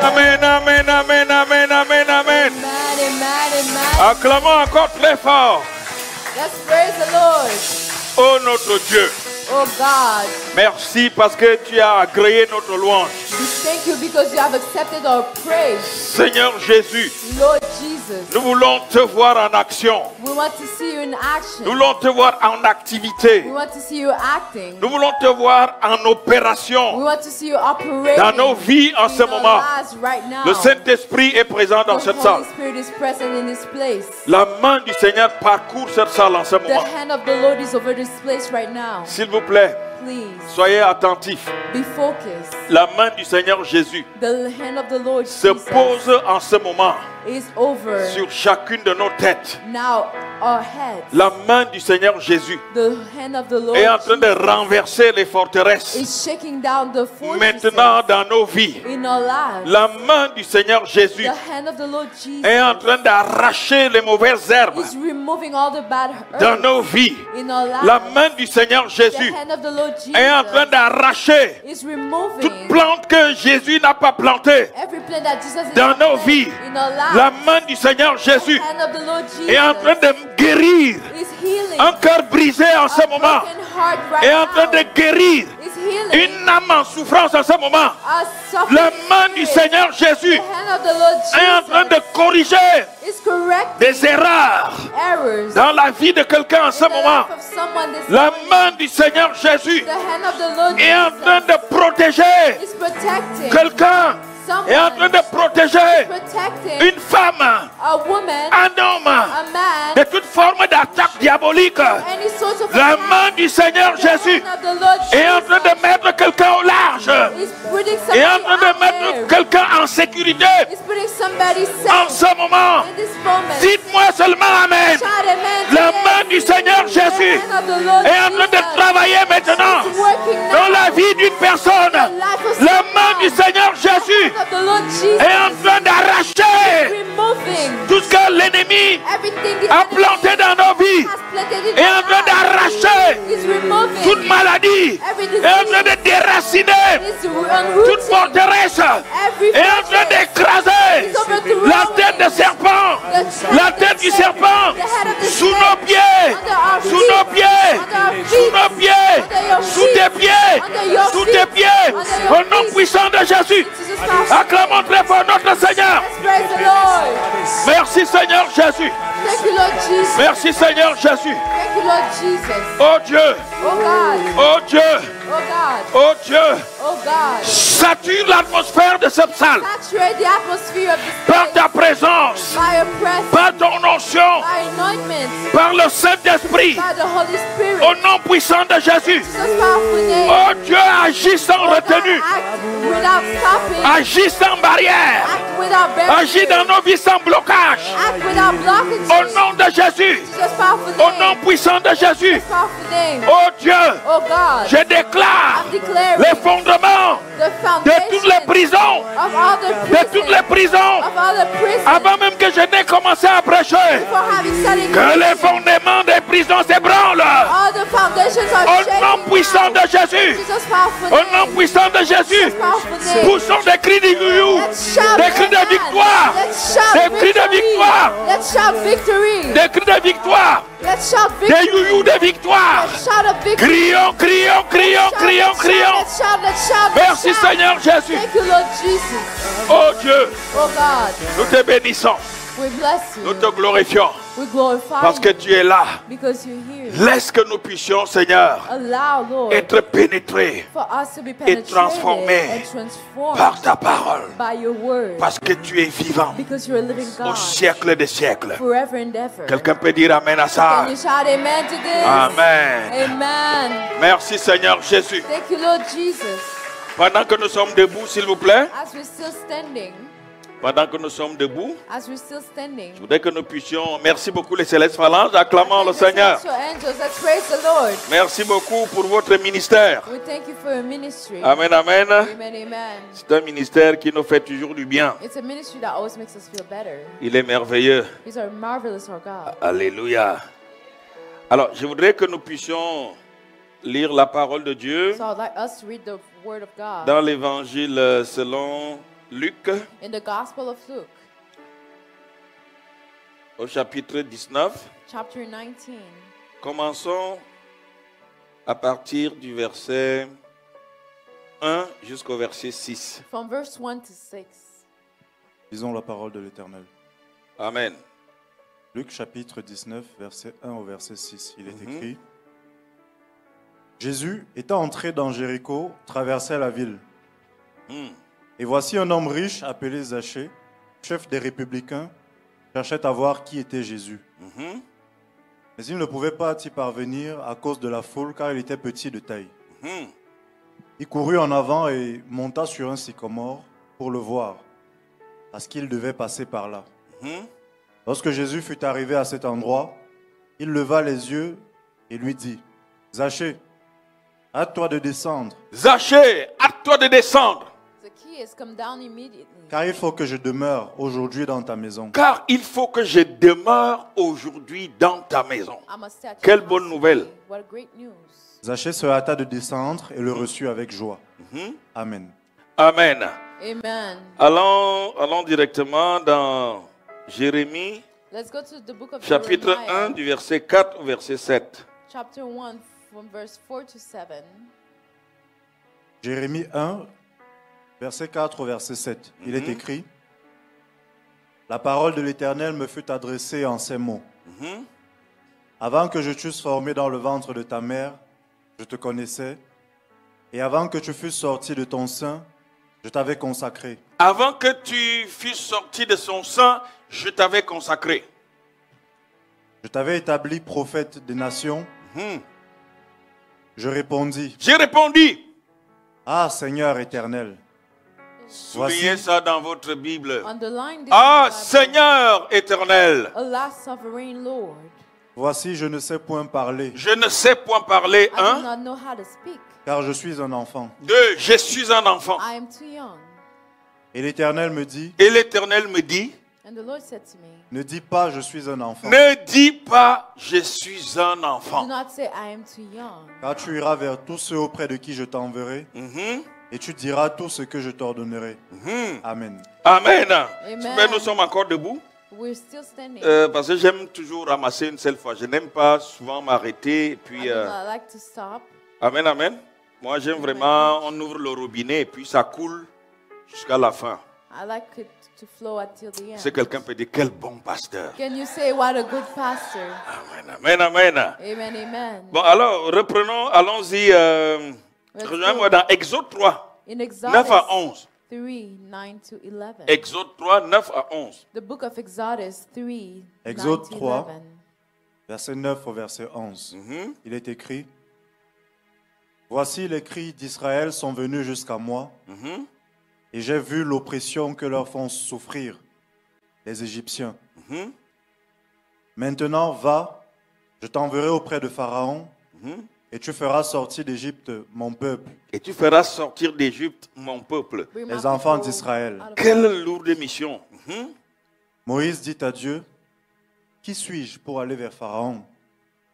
Amen, amen, amen, amen, amen, amen. Acclamons encore très fort. Let's praise the Lord. Oh notre Dieu. Oh God. Merci parce que tu as agréé notre louange. We thank you because you have accepted our praise. Seigneur Jésus. Lord Jesus. Nous voulons te voir en action. We want to see you in action. Nous voulons te voir en activité. We want to see you acting. Nous voulons te voir en opération. We want to see you operating Dans nos vies en ce moment. Right now. Le Saint-Esprit est présent dans cette salle. The Holy Spirit is present in this place. La main du Seigneur parcourt cette salle en ce The moment. hand of the Lord is over this place right now. S'il vous plaît, please, soyez attentifs. Be focused. La main du Seigneur Jésus The hand of the Lord se pose en ce moment is over sur chacune de nos têtes. Now, our heads. La main du Seigneur Jésus The hand of the Lord est en train de renverser les forteresses. is shaking down the fortresses Maintenant dans nos vies. in our lives. La main du Seigneur Jésus The hand of the Lord Jesus est en train d'arracher les mauvaises herbes is removing all the bad herbs dans nos vies. in our lives. La main du Seigneur Jésus The hand of the Lord Jesus est en train d'arracher is removing toute plante que Jésus n'a pas plantée every plant that Jesus dans nos vies. in our lives. La main du Seigneur Jésus The hand of the Lord Jesus est en train de guérir is healing un cœur brisé en ce moment. broken heart right Est en train de guérir is healing une âme en souffrance en ce moment. a suffering La main du spirit. Seigneur Jésus The hand of the Lord est en train de corriger is correcting des erreurs errors dans la vie de quelqu'un en ce in the moment. life of someone this La morning. main du Seigneur Jésus The hand of the Lord est en train Jesus de protéger is protecting quelqu'un, est en train de protéger protecting une femme, a woman, un homme a man, de toute forme d'attaque diabolique. any sort of La attack. main du Seigneur The Jésus hand of the Lord est en train de Jesus mettre quelqu'un au large, is putting est en somebody train de out mettre there. quelqu'un en sécurité Is putting somebody en safe ce moment. in this moment. Dites-moi seulement Amen. Shout amen La today. main du Seigneur Jésus The hand of the Lord est en train de Jesus travailler maintenant is working now. dans la vie d'une personne. La main du Seigneur Jésus The hand of the Lord Jesus est en train d'arracher removing tout ce que l'ennemi everything the a enemy planté dans nos vies. has planted in Est en our train lives. d'arracher Is removing toute maladie. every Est en train disease. de déraciner Is toute unrooting forteresse. every Est en train fortress. d'écraser Is overthrowing la tête de serpent. La tête du serpent sous nos pieds. Sous nos pieds. Sous nos pieds. Sous tes pieds. Sous tes pieds. Au nom puissant de Jésus. Acclamons très fort notre Seigneur. Let's praise the Lord. Merci Seigneur Jésus. Thank you, Lord Jesus. Merci Seigneur Jésus. Thank you, Lord Jesus. Oh Dieu. Oh God. Oh Dieu. Oh God. Oh Dieu. Oh God. Sature l'atmosphère de cette salle. Saturate the atmosphere of this Par place ta présence. by your presence, Par ton onction. by anointment, Par le Saint-Esprit. by the Holy Spirit. Au nom puissant de Jésus. Jesus' powerful name. Oh Dieu, agis sans Oh God, retenue. act without stopping. Agis sans barrière. Act without barrier. Agis dans nos vies sans blocage. Act without blockages. Au nom de Jésus. Jesus' powerful Au name. nom puissant de Jésus. Jesus' powerful name. Oh Dieu, Oh God. je déclare I'm declaring l'effondrement the de toutes les foundation prisons. of all the De toutes prisons. les prisons. Of all the prisons. Avant même que je n'ai commencé à prêcher. Before having started Que les preaching, fondements des prisons s'ébranlent. all the foundations are Au shaking nom puissant now. de Jésus. Jesus' powerful Au nom name. puissant de Jésus. Jesus' powerful name. Poussons des cris de you. Let's shout Des cris de amen. victoire. Let's shout Des cris de victory. victoire. Let's shout victory. Des cris de victoire. Let's shout Des victory. you de victoire. Let's shout a victory. Crions, crions, crions, Shout, crions, let's shout, crions. let's shout, let's shout, let's Merci shout. Seigneur Jésus. Thank you, Lord Jesus. Oh Dieu, Oh God, nous te bénissons. we bless Nous you. te glorifions. We glorify Parce que you tu es là. because you're here. Laisse que nous puissions, Seigneur, Allow, Lord, être pénétrés for us to be penetrated transformés and transformed par ta parole. by your word. Parce que tu es vivant Because you're a living au God siècle des siècles. forever and ever. Quelqu'un peut dire Amen à ça? Can you shout amen to this? Amen. Amen. Merci Seigneur Jésus. Thank you, Lord Jesus. Pendant que nous sommes debout, s'il vous plaît. As we're still standing, Pendant que nous sommes debout, as we're still standing, je voudrais que nous puissions, merci beaucoup les célestes phalanges, acclamons le let's Seigneur. celestial angels, let's praise the Lord. Merci beaucoup pour votre ministère. We thank you for your ministry. Amen, amen. Amen, amen. C'est un ministère qui nous fait toujours du bien. It's a ministry that always makes us feel better. Il est merveilleux. He's our marvelous, our God. Alléluia. Alors, je voudrais que nous puissions lire la parole de Dieu So I'd like us to read the word of God dans l'évangile selon Luc, in the Gospel of Luke, au chapitre 19. chapter 19. Commençons à partir du verset 1 jusqu'au verset 6. From verse 1 to 6. Lisons la parole de l'Éternel. Amen. Luc chapitre 19, verset 1 au verset 6. Il est écrit: Jésus, étant entré dans Jéricho, traversait la ville. Et voici un homme riche appelé Zachée, chef des républicains, cherchait à voir qui était Jésus. Mais il ne pouvait pas y parvenir à cause de la foule, car il était petit de taille. Il courut en avant et monta sur un sycomore pour le voir, parce qu'il devait passer par là. Lorsque Jésus fut arrivé à cet endroit, il leva les yeux et lui dit: Zachée, hâte-toi de descendre, Zachée, hâte-toi de descendre, Zacchaeus, come down immediately. car il faut que je demeure aujourd'hui dans ta maison. car il faut que je demeure aujourd'hui dans ta maison. I must stay at your Quelle house bonne nouvelle. today. What a great news. Zachée se hâta de descendre et le reçut avec joie. Amen. Amen. Amen. Allons directement dans Jérémie, Let's go to the book of chapitre Jeremiah, 1, du verset 4 au verset 7. chapter 1, from verse 4 to 7. Jérémie 1, verset 4 au verset 7. Il est écrit: La parole de l'Éternel me fut adressée en ces mots. Avant que je t'eusse formé dans le ventre de ta mère, je te connaissais, et avant que tu fusses sorti de ton sein, je t'avais consacré. Avant que tu fusses sorti de son sein, je t'avais consacré. Je t'avais établi prophète des nations. Je répondis: J'ai répondu. Ah, Seigneur éternel, Soulignez ça dans votre Bible. Underline this Ah, in the Bible. Seigneur éternel, Alas, sovereign Lord, voici je ne sais point parler, je ne sais point parler, I do un. not know how to speak. car je suis un enfant. Deux, je suis un enfant. I am too young. Et l'Éternel me dit: Et l'Éternel me dit, And the Lord said to me, Ne dis pas je suis un enfant, ne dis pas, je suis un do enfant. not say I am too young. car tu iras vers tous ceux auprès de qui je t'enverrai, et tu diras tout ce que je t'ordonnerai. Amen. Amen. Amen. Mais nous sommes encore debout. We're still standing. Parce que j'aime toujours ramasser une seule fois. Je n'aime pas souvent m'arrêter. Et puis, I do not like to stop. amen, amen. Moi, j'aime vraiment, on ouvre le robinet et puis ça coule jusqu'à la fin. I like it to flow until the end. Si quelqu'un peut dire, quel bon pasteur. Can you say what a good pastor? Amen, amen, amen. Amen, amen. Bon, alors, reprenons, allons-y. Rejoins-moi dans Exode 3, In Exodus 9 à 11. 3, 9 to 11. Exode 3, 9 à 11. The book of Exodus 3, 9 Exode to 3. 11. Verset 9 au verset 11. Il est écrit: Voici les cris d'Israël sont venus jusqu'à moi, et j'ai vu l'oppression que leur font souffrir les Égyptiens. Maintenant, va, je t'enverrai auprès de Pharaon, et tu feras sortir d'Égypte mon peuple, Et tu feras sortir d'Égypte mon peuple. Bring les my enfants people d'Israël. out of- Quelle lourde mission. Moïse dit à Dieu: Qui suis-je pour aller vers Pharaon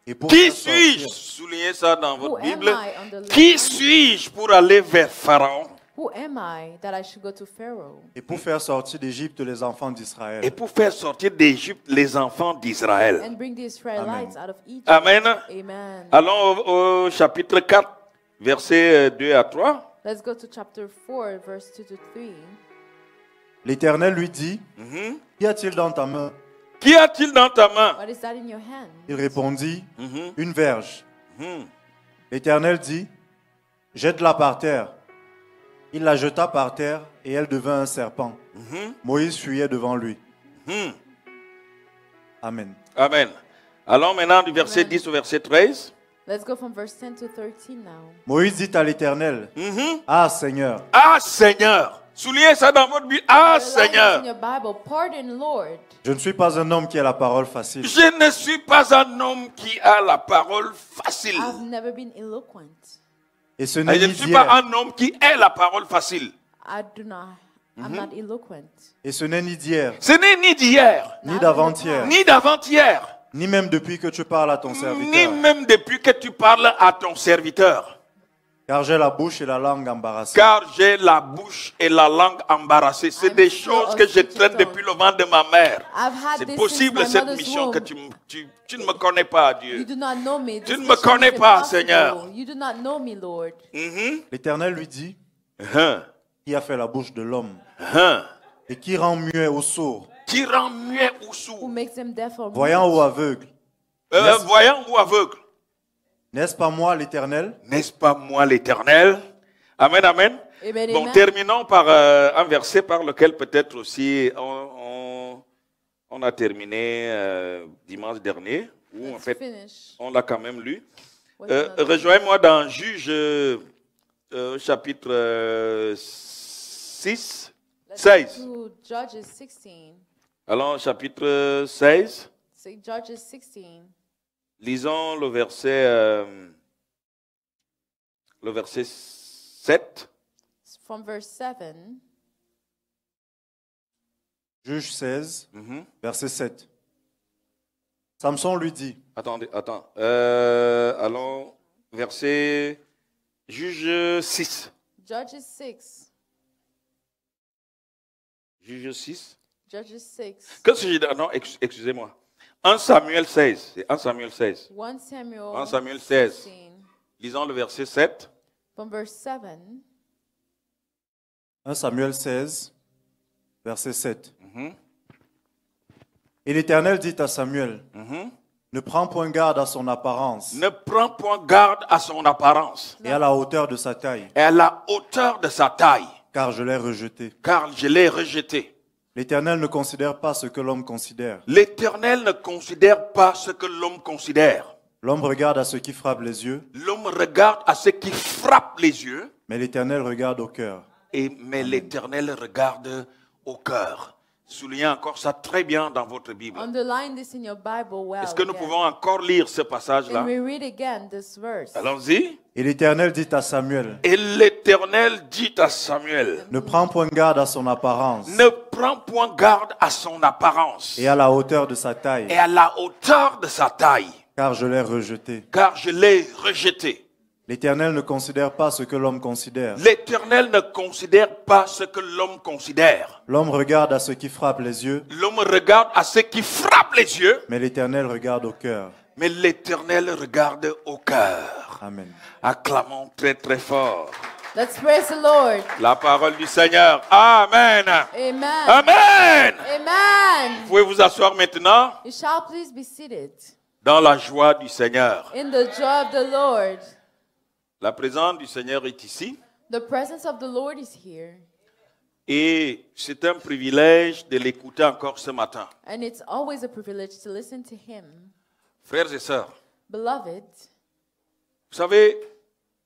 et pour Qui faire sortir- suis-je? Soulignez ça dans Who votre am Bible. I on the Qui list? suis-je pour aller vers Pharaon Who am I that I should go to Pharaoh et pour faire sortir d'Égypte les enfants d'Israël? et pour faire sortir d'Égypte les enfants d'Israël? and bring the Israelites out of Egypt? Amen. Amen. Allons au chapitre 4, versets 2 à 3. Let's go to chapter 4, verse 2 to 3. L'Éternel lui dit: Qu'y a-t-il dans ta main? Qu'y a-t-il dans ta main? What is that in your hand? Il répondit: Une verge. L'Éternel dit: Jette-la par terre. Il la jeta par terre et elle devint un serpent. Moïse fuyait devant lui. Amen. Amen. Allons maintenant du verset Amen. 10 au verset 13. Let's go from verse 10 to 13 now. Moïse dit à l'Éternel: Ah Seigneur, Ah Seigneur. Soulignez ça dans votre Bible. Ah Underline this in Seigneur. your Bible. Pardon, Lord. je ne suis pas un homme qui a la parole facile. Je ne suis pas un homme qui a la parole facile. I've never been eloquent. Et ce n'est Je ni ne suis pas d'hier, un homme qui a la parole facile. I do not. I'm not eloquent. et ce n'est ni d'hier, Ce n'est ni d'hier, ni d'avant-hier, ni d'avant-hier, ni même depuis que tu parles à ton ni serviteur. même depuis que tu parles à ton serviteur. Car j'ai la bouche et la langue embarrassées. Car j'ai la bouche et la langue embarrassées. C'est I'm des full choses of que je speech traîne and depuis le ventre de ma mère. I've had C'est this possible since my cette mother's mission que womb. tu ne me connais pas, You Dieu. do not know me. Tu This ne me mission connais is pas, impossible. Seigneur. You do not know me, Lord. L'Éternel lui dit, Hein, qui a fait la bouche de l'homme hein. et qui rend muet ou sourd, Qui rend muet ou Who sourd, makes them deaf or voyant mute? ou aveugle? voyant ou aveugle. N'est-ce pas moi l'Éternel? N'est-ce pas moi l'Éternel? Amen, amen. Amen, Bon, amen. terminons par un verset par lequel peut-être aussi on a terminé dimanche dernier, où en Let's fait finish. on l'a quand même lu. What's another- Rejoignez-moi dans Juge chapitre 6, Let's 16. go to Judges 16. Allons, chapitre 16. Say Judges 16. Lisons le verset 7. From verse 7. Juge 16, verset 7. Samson lui dit, Attends. Allons, verset Juge 6. Judges 6. Juge 6. Judges 6. Qu'est-ce que j'ai dit? Non, excusez-moi. 1 Samuel 16. C'est 1 Samuel 16. 1 Samuel, 1 Samuel 16. 16. Lisons le verset 7. From verse 7. 1 Samuel 16, verset 7. Et l'Éternel dit à Samuel, ne prends point garde à son apparence Ne prends point garde à son apparence et à la hauteur de sa taille, et à la hauteur de sa taille, car je l'ai rejeté. car je l'ai rejeté. L'Éternel ne considère pas ce que l'homme considère. L'Éternel ne considère pas ce que l'homme considère. L'homme regarde à ce qui frappe les yeux, L'homme regarde à ce qui frappe les yeux, mais l'Éternel regarde au cœur. mais l'Éternel regarde au cœur. Soulignez encore ça très bien dans votre Bible. Underline this in your Bible well. Est-ce que nous again. pouvons encore lire ce Can passage-là? we read again this verse? Allons-y. Et l'Éternel dit à Samuel, Et l'Éternel dit à Samuel, ne prends point garde à son apparence ne prends point garde à son apparence et à la hauteur de sa taille, et à la hauteur de sa taille, car je l'ai rejeté. car je l'ai rejeté. L'Éternel ne considère pas ce que l'homme considère. L'Éternel ne considère pas ce que l'homme considère. L'homme regarde à ce qui frappe les yeux, L'homme regarde à ce qui frappe les yeux, mais l'Éternel regarde au cœur. mais l'Éternel regarde au cœur. Amen. Acclamons très très fort Let's praise the Lord. la parole du Seigneur. Amen. Amen. Amen. Amen. Vous pouvez vous asseoir maintenant You shall please be seated dans la joie du Seigneur. in the joy of the Lord. La présence du Seigneur est ici The presence of the Lord is here. et c'est un privilège de l'écouter encore ce matin. And it's always a privilege to listen to Him. Frères et sœurs, Beloved, vous savez,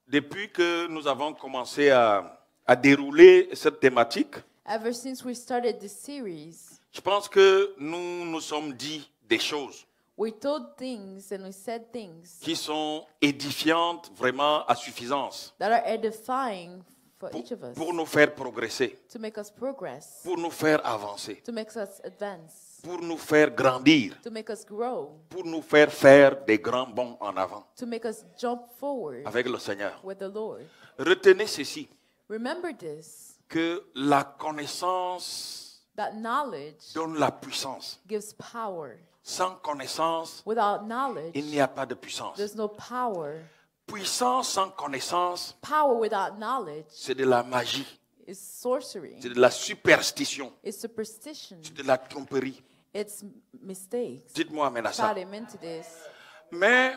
depuis que nous avons commencé à dérouler cette thématique, ever since we started this series, je pense que nous nous sommes dit des choses we told things and we said things qui sont édifiantes vraiment à suffisance that are edifying for each of us, pour nous faire progresser, to make us progress, pour nous faire avancer, to make us advance, pour nous faire grandir, to make us grow, pour nous faire des grands bonds en avant to make us jump forward avec le Seigneur. with the Lord. Retenez ceci, Remember this, que la connaissance that knowledge donne la puissance. gives power. Sans connaissance, Without knowledge, il n'y a pas de puissance. there's no power. Puissance sans connaissance, Power without knowledge c'est de la magie, is sorcery, c'est de la superstition, it's superstition, c'est de la tromperie. it's mistakes. Dites-moi amen à ça. Shout amen to this. Mais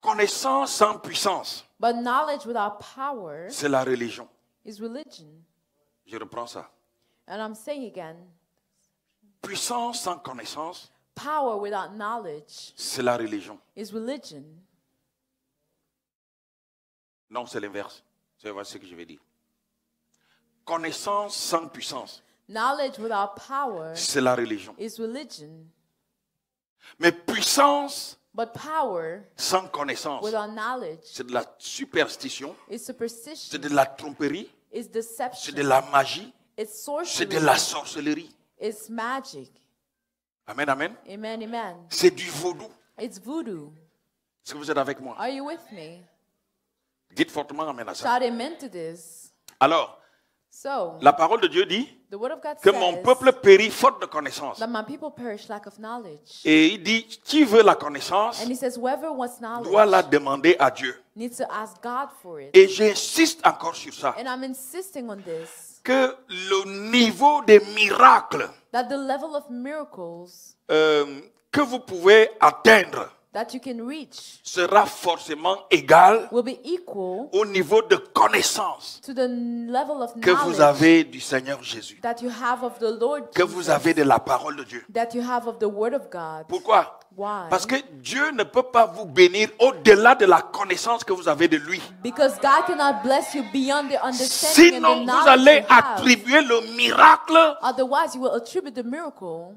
connaissance sans puissance, But knowledge without power c'est la religion. is religion. Je reprends ça. And I'm saying again, Puissance sans connaissance, power without knowledge c'est la religion. is religion. Non, c'est l'inverse. C'est ce que je vais dire. Connaissance sans puissance, Knowledge without power c'est la religion. is religion. Mais puissance But power sans connaissance, without knowledge c'est de la superstition, is c'est superstition, de la tromperie, is c'est deception, de la magie, it's c'est sorcery, de la sorcellerie. it's magic. Amen, amen. Amen, amen. C'est du vaudou. It's voodoo. Est-ce que vous êtes avec moi? Are you with me? Dites fortement amen à ça. Shout amen to this. Alors, So, la parole de Dieu dit the word of God que mon says peuple périt faute de connaissance. that my people perish lack of knowledge. Et il dit, qui veut la connaissance And he says, whoever wants doit la knowledge demander à Dieu. needs to ask God for it. Et j'insiste encore sur ça, And I'm insisting on this, que le niveau des miracles that the level of miracles que vous pouvez atteindre that you can reach sera forcément égal will be equal au niveau de connaissance to the level of que vous knowledge avez du Seigneur Jésus, that you have of the Lord que vous Jesus, avez de la parole de Dieu. that you have of the Word of God. Pourquoi? Why? Parce que Dieu ne peut pas vous bénir au-delà de la connaissance que vous avez de lui. Because God cannot bless you beyond the understanding Sinon, and the vous knowledge allez you have. attribuer le miracle Otherwise, you will attribute the miracle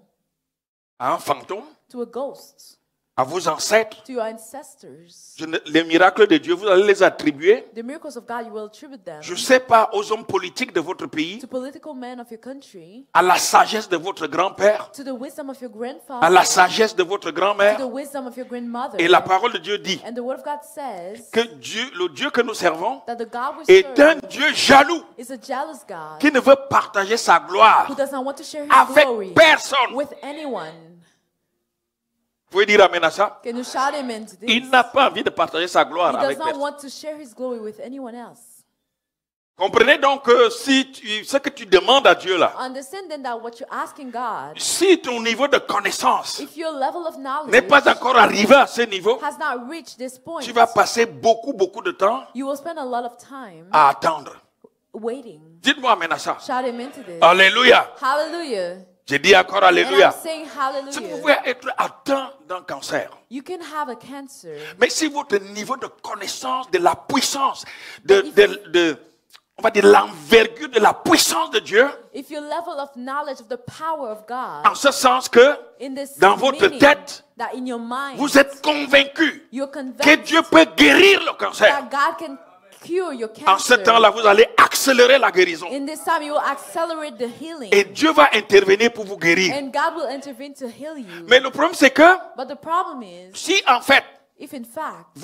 à un fantôme, to a ghost, à vos ancêtres. to your ancestors. Les miracles de Dieu, vous allez les attribuer, The miracles of God, you will attribute them je ne sais pas, aux hommes politiques de votre pays, to political men of your country, à la sagesse de votre grand-père, to the wisdom of your à grandfather, la sagesse de votre to grand-mère. the wisdom of your grandmother. Et la parole de Dieu dit And the Word of God says que Dieu, le Dieu que nous servons, that the God we est un serve Dieu jaloux is a jealous God qui ne veut partager sa gloire who does not want to share His avec glory personne. with anyone. Vous pouvez dire amen à ça? Can you shout amen to this? Il n'a pas envie de partager sa He gloire does avec not personne. want to share His glory with anyone else. Comprenez donc que ce que tu demandes à Dieu là, Understand then that what you're asking God, si ton niveau de connaissance if your level of knowledge n'est pas encore arrivé à ce niveau, has not reached this point, tu vas passer beaucoup de temps you will spend a lot of time à attendre. waiting. Dites-moi amen à ça. Shout amen to this. Alléluia. Hallelujah. J'ai dit encore And I'm alléluia. saying Si vous hallelujah. pouvez être atteint d'un cancer, You can have a cancer, mais si votre niveau de connaissance de la puissance, on va dire l'envergure de la puissance de Dieu, if your level of knowledge of the power of en God, ce sens que in this dans votre meaning, tête, that in your mind, vous êtes convaincu you're que convinced Dieu peut guérir le cancer. that God can cure your En ce cancer. temps-là, vous allez accélérer la guérison. In this time, you will accelerate the healing, Et Dieu va intervenir pour vous guérir. and God will intervene to heal you. Mais le problème, c'est que But the problem is, si en fait, if in fact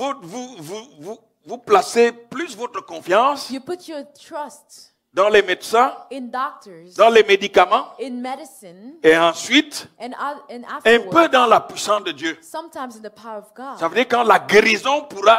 vous placez plus votre confiance you put your trust dans les médecins, in doctors, dans les médicaments, in medicine, et ensuite and un peu afterwards, dans la puissance de Dieu. sometimes in the power of Ça God, veut dire quand la guérison pourrait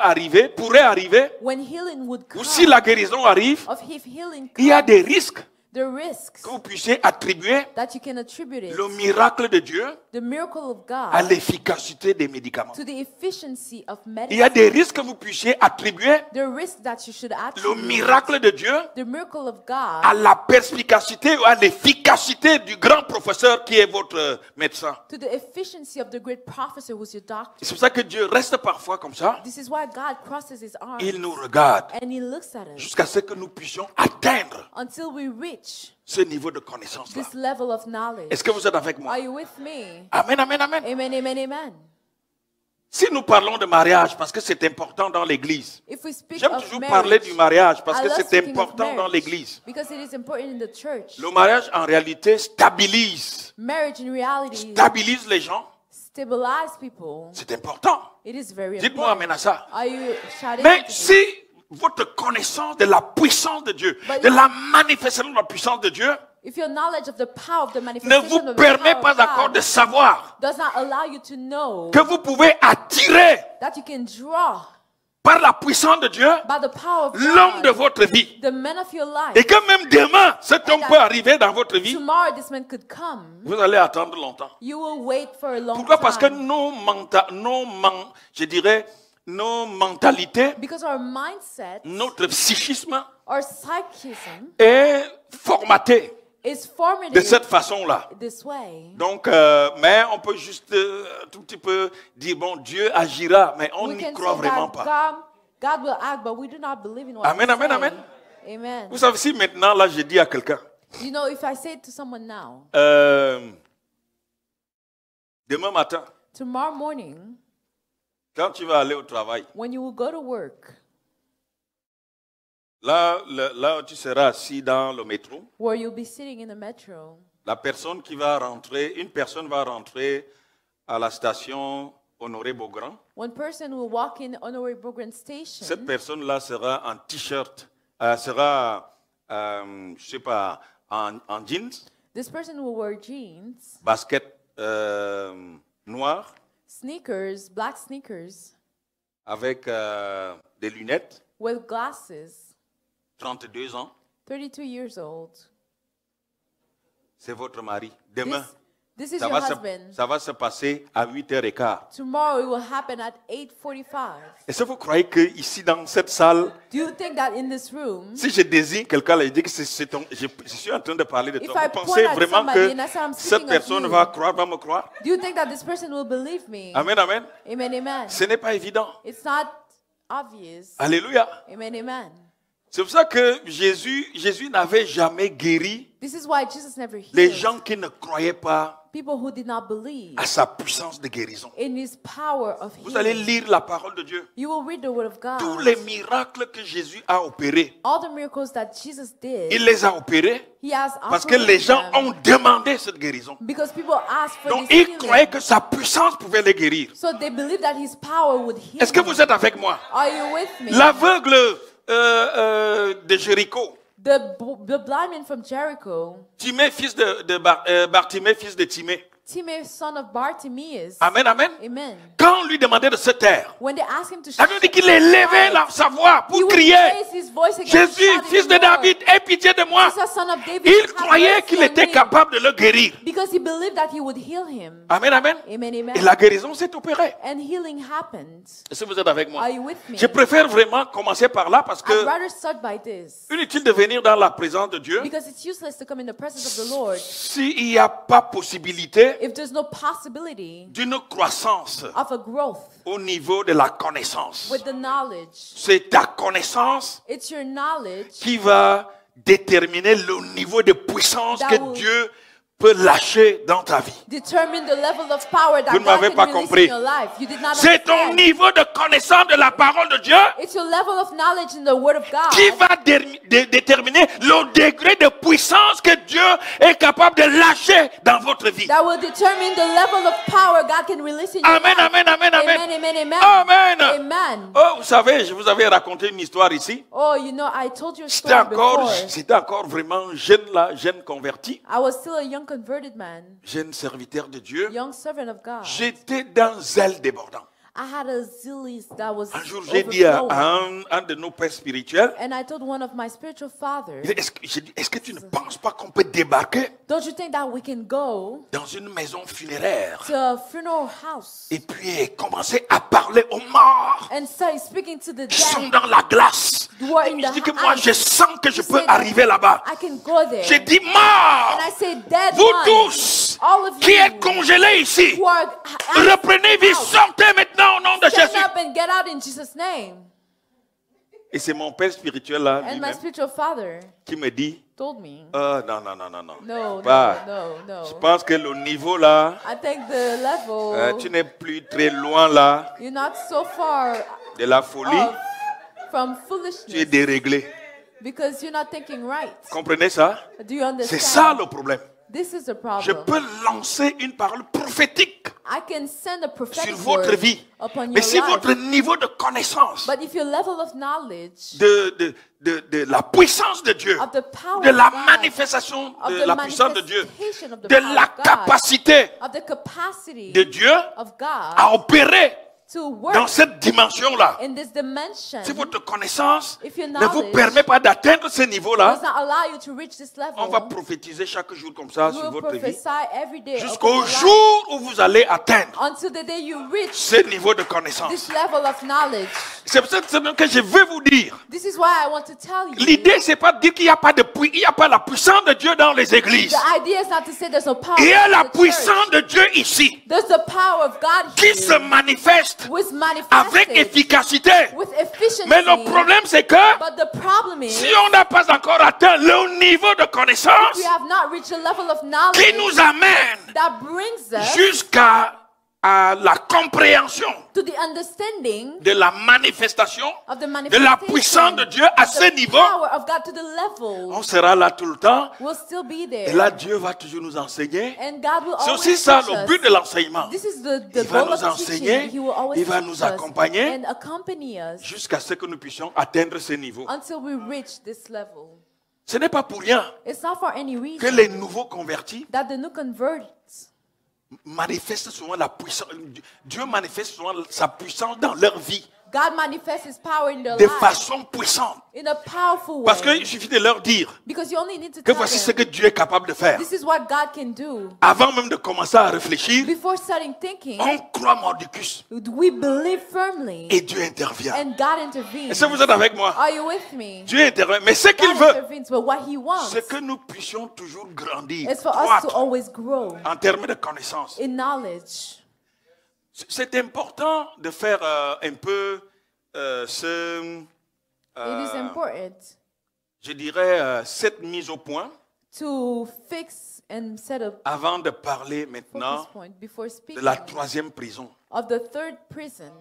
arriver, when healing would ou come, si la guérison arrive, of if healing il y a comes, des risques the risks que vous puissiez attribuer that you can attribute it, le miracle de Dieu the miracle of à God, l'efficacité des médicaments. to the efficiency of Il y a medicine, des risques que vous puissiez attribuer the risk that you should le attribute miracle de Dieu the miracle of à God la perspicacité ou à l'efficacité du grand professeur qui est votre médecin. to the efficiency of the great professor who's your doctor. C'est pour ça que Dieu reste parfois comme ça. This is why God crosses his arms Il nous regarde and he looks at us jusqu'à ce que nous puissions atteindre until we reach ce niveau de connaissance-là. this level of knowledge. Est-ce que vous êtes avec moi? Are you with me? Amen, amen, amen. Amen, amen, amen. Si nous parlons de mariage, parce que c'est important dans l'église. If we speak J'aime of toujours marriage, parler du mariage parce I que love c'est speaking of important dans marriage l'église. because it is important in the church. Le mariage, en réalité, stabilise Marriage in reality stabilise les gens. stabilize people. C'est important. It is very Dites-moi important. amen à ça. Are you shouting? Mais si votre connaissance de la puissance de Dieu, But de la manifestation de la puissance de Dieu, if your knowledge of the power of the ne manifestation vous of the permet power pas of encore God de savoir does not allow you to know que vous pouvez attirer that you can draw par la puissance de Dieu by the power of l'homme de God votre vie. the men of your life. Et que même demain, cet homme peut arriver dans votre vie, Tomorrow this man could come. vous allez attendre longtemps. You will wait for a long Pourquoi? Parce que time. nos mentalités, Because our mindset, notre psychisme our psychism est formaté is de formative cette façon-là. this way. Donc, mais on peut juste un tout petit peu dire, bon, Dieu agira, mais on We n'y can croit say vraiment that pas. God will act, but we do not believe in what Amen, we amen, say. amen. Amen. Vous savez, si maintenant, là, je dis à quelqu'un, You know, if I say it to someone now, demain matin, tomorrow morning, quand tu vas aller au travail, when you will go to work, là où tu seras assis dans le métro, where you'll be sitting in the metro, la personne qui va rentrer, une personne va rentrer à la station Honoré Beaugrand, One person will walk in Honoré Beaugrand station. cette personne-là sera en t-shirt, sera, je sais pas, en jeans, This person will wear jeans, basket noir, sneakers, black sneakers, avec des lunettes, with glasses, 32 ans. 32 years old. C'est votre mari. Demain, This is ça your va, husband. ça va se passer à 8h15. Tomorrow it will happen at 8:45. Est-ce que vous croyez que ici dans cette salle, Do you think that in this room, si je désigne quelqu'un, là, je dis que je suis en train de parler de if toi, I vous point pensez at vraiment somebody que and I say I'm cette speaking of personne you, va me croire? do you think that this person will believe me? Amen, amen. Amen, amen. Ce n'est pas évident. It's not obvious. Alléluia. Amen, amen. C'est pour ça que Jésus n'avait jamais guéri This is why Jesus never les healed gens qui ne croyaient pas people who did not believe à sa puissance de guérison. in his power of Vous allez healing. lire la parole de Dieu. You will read the word of Tous God. les miracles que Jésus a opérés, All the miracles that Jesus did, il les a opérés he has parce que operated les gens them ont demandé cette guérison. because people asked for Donc, this ils healing. croyaient que sa puissance pouvait les guérir. So they believed that his power would heal Est-ce que them. vous êtes avec moi? Are you with me? L'aveugle de Jéricho, The blind man from Jericho, Timée, fils de Bartimée, fils de Timée. Timothy, son of Bartimaeus. Amen, amen. Amen. Quand on lui demandait de se taire, When they asked him to la Bible dit qu'il élevait sa voix he pour would crier. raise his voice again, Jésus, shouting fils de the Lord. David, aie pitié de moi. Jesus, son of David, Il have croyait mercy qu'il on était me. capable de le guérir. Because he believed that he would heal him. Amen, amen. Amen, amen. Et la guérison s'est opérée. And healing happened. Est-ce que vous êtes avec moi? Are you with me? Je préfère vraiment commencer par là parce I'd que rather start by this. inutile de venir dans la présence de Dieu Because it's useless to come in the presence of the Lord s'il n'y a pas possibilité if there's no possibility d'une croissance of a growth au niveau de la connaissance. with the knowledge. C'est ta connaissance It's your knowledge qui va déterminer le niveau de puissance That que will- Dieu peut lâcher dans ta vie. determine the level of power that Vous ne God m'avez can pas release compris. in your life. You did not C'est ton understand. niveau de connaissance de la parole de Dieu It's your level of knowledge in the Word of God qui va déterminer le degré de puissance que Dieu est capable de lâcher dans votre vie. that will determine the level of power God can release in your Amen, life. amen, amen, amen. Amen, amen, amen. Amen. Amen. Oh, vous savez, je vous avais raconté une histoire ici. Oh, you know, I told you a story before. C'était encore vraiment jeune là, jeune converti, I was still a young converted man, jeune serviteur de Dieu. young servant of God. J'étais dans zèle débordant. I had a zealous that was Un jour, j'ai dit à overflowing. un de nos pères spirituels, And I told one of my spiritual fathers, est-ce que tu ne penses pas qu'on peut débarquer don't you think that we can go dans une maison funéraire to a funeral house et puis commencer à parler aux morts and start speaking to the qui sont dead dans la glace? who are in Je dis que the moi, je ice? sens que je You peux say that arriver là-bas. I can go there. J'ai dit mort, And I say, dead vous ones, tous all of qui you êtes congelés ici, who are reprenez vie, sortez maintenant au nom de stand Jésus. up and get out in Jesus' name. Et c'est mon père spirituel là, And my lui-même, spiritual father qui me dit, told me, non, non, non, non, non. no, Pas. no. Je pense que le niveau là, I think the level, tu n'es plus très loin là you're not so far de la folie, off from tu es foolishness déréglé. because you're not thinking right. Comprenez ça? Do you understand? C'est ça le problème. This is the Je problem. peux lancer une parole prophétique I can send a prophetic sur votre word vie. upon Mais your si life. votre niveau de connaissance But if your level of knowledge de la puissance de Dieu, of the power de la of God, manifestation of de the la puissance de Dieu, manifestation of the de power la of God, capacité of the capacity de Dieu of God à opérer to work dans cette dimension-là. in this dimension, Si votre connaissance if your ne vous knowledge permet pas d'atteindre ce does niveau-là, not allow you to reach this level, on va prophétiser chaque jour comme ça you sur will votre vie, prophesy every day upon jusqu'au your life jour où vous allez atteindre until the day you reach ce niveau de this connaissance. level of knowledge. C'est pour ça que je veux vous dire, This is why I want to tell you. l'idée c'est pas de dire qu'il n'y a pas il y a pas la puissance de Dieu dans les églises. The idea is not to say there's no power Il y a in la the church. puissance de Dieu ici There's the power of God qui here, se manifeste with avec manifested, efficacité. with efficiency. Mais le problème c'est que But the problem is, si on n'a pas encore atteint le niveau de connaissance we have not reached a level of qui knowledge nous amène that brings us jusqu'à à la compréhension to the understanding de la manifestation of the de la manifestation puissance de Dieu à ce the niveau, power of God to the level, on sera là tout le temps. we'll still be Et there. là, Dieu va toujours nous enseigner. And God will C'est always aussi ça teach le us. but de l'enseignement. This is the Il va goal of nous the teaching. enseigner, He will always il va teach nous us accompagner and accompany us jusqu'à ce que nous puissions atteindre ce niveau. until we reach this level. Ce n'est pas pour rien It's not for any que reason les nouveaux convertis that the new converts manifestent souvent la puissance. Dieu manifeste souvent sa puissance dans leur vie God manifests His power in their de life façon puissante. in a powerful Parce way. qu'il suffit de leur dire Because you only need to que tell voici ce que them, Dieu est capable de faire. this is what God can do. Avant même de commencer à réfléchir, Before starting thinking, on croit mordicus we believe firmly et Dieu intervient. and God intervenes. Est-ce que vous êtes avec moi? Are you with me? Dieu intervient. Mais ce qu'il God veut, intervenes, but what He wants c'est que nous puissions toujours grandir, is for us to croître always grow en termes de connaissances. in knowledge. C'est important de faire un peu It is important je dirais, cette mise au point to fix and set up avant de parler focus maintenant point before de speaking la troisième prison. of the third prison.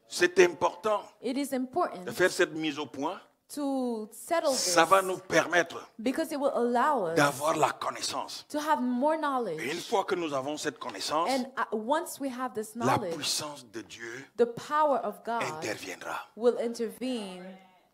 C'est important It is important de faire cette mise au point. to settle this Ça va nous permettre because it will allow us d'avoir la connaissance. to have more Et une knowledge. fois que nous avons cette connaissance, And once we have this la knowledge, puissance de Dieu the power of God interviendra. will intervene.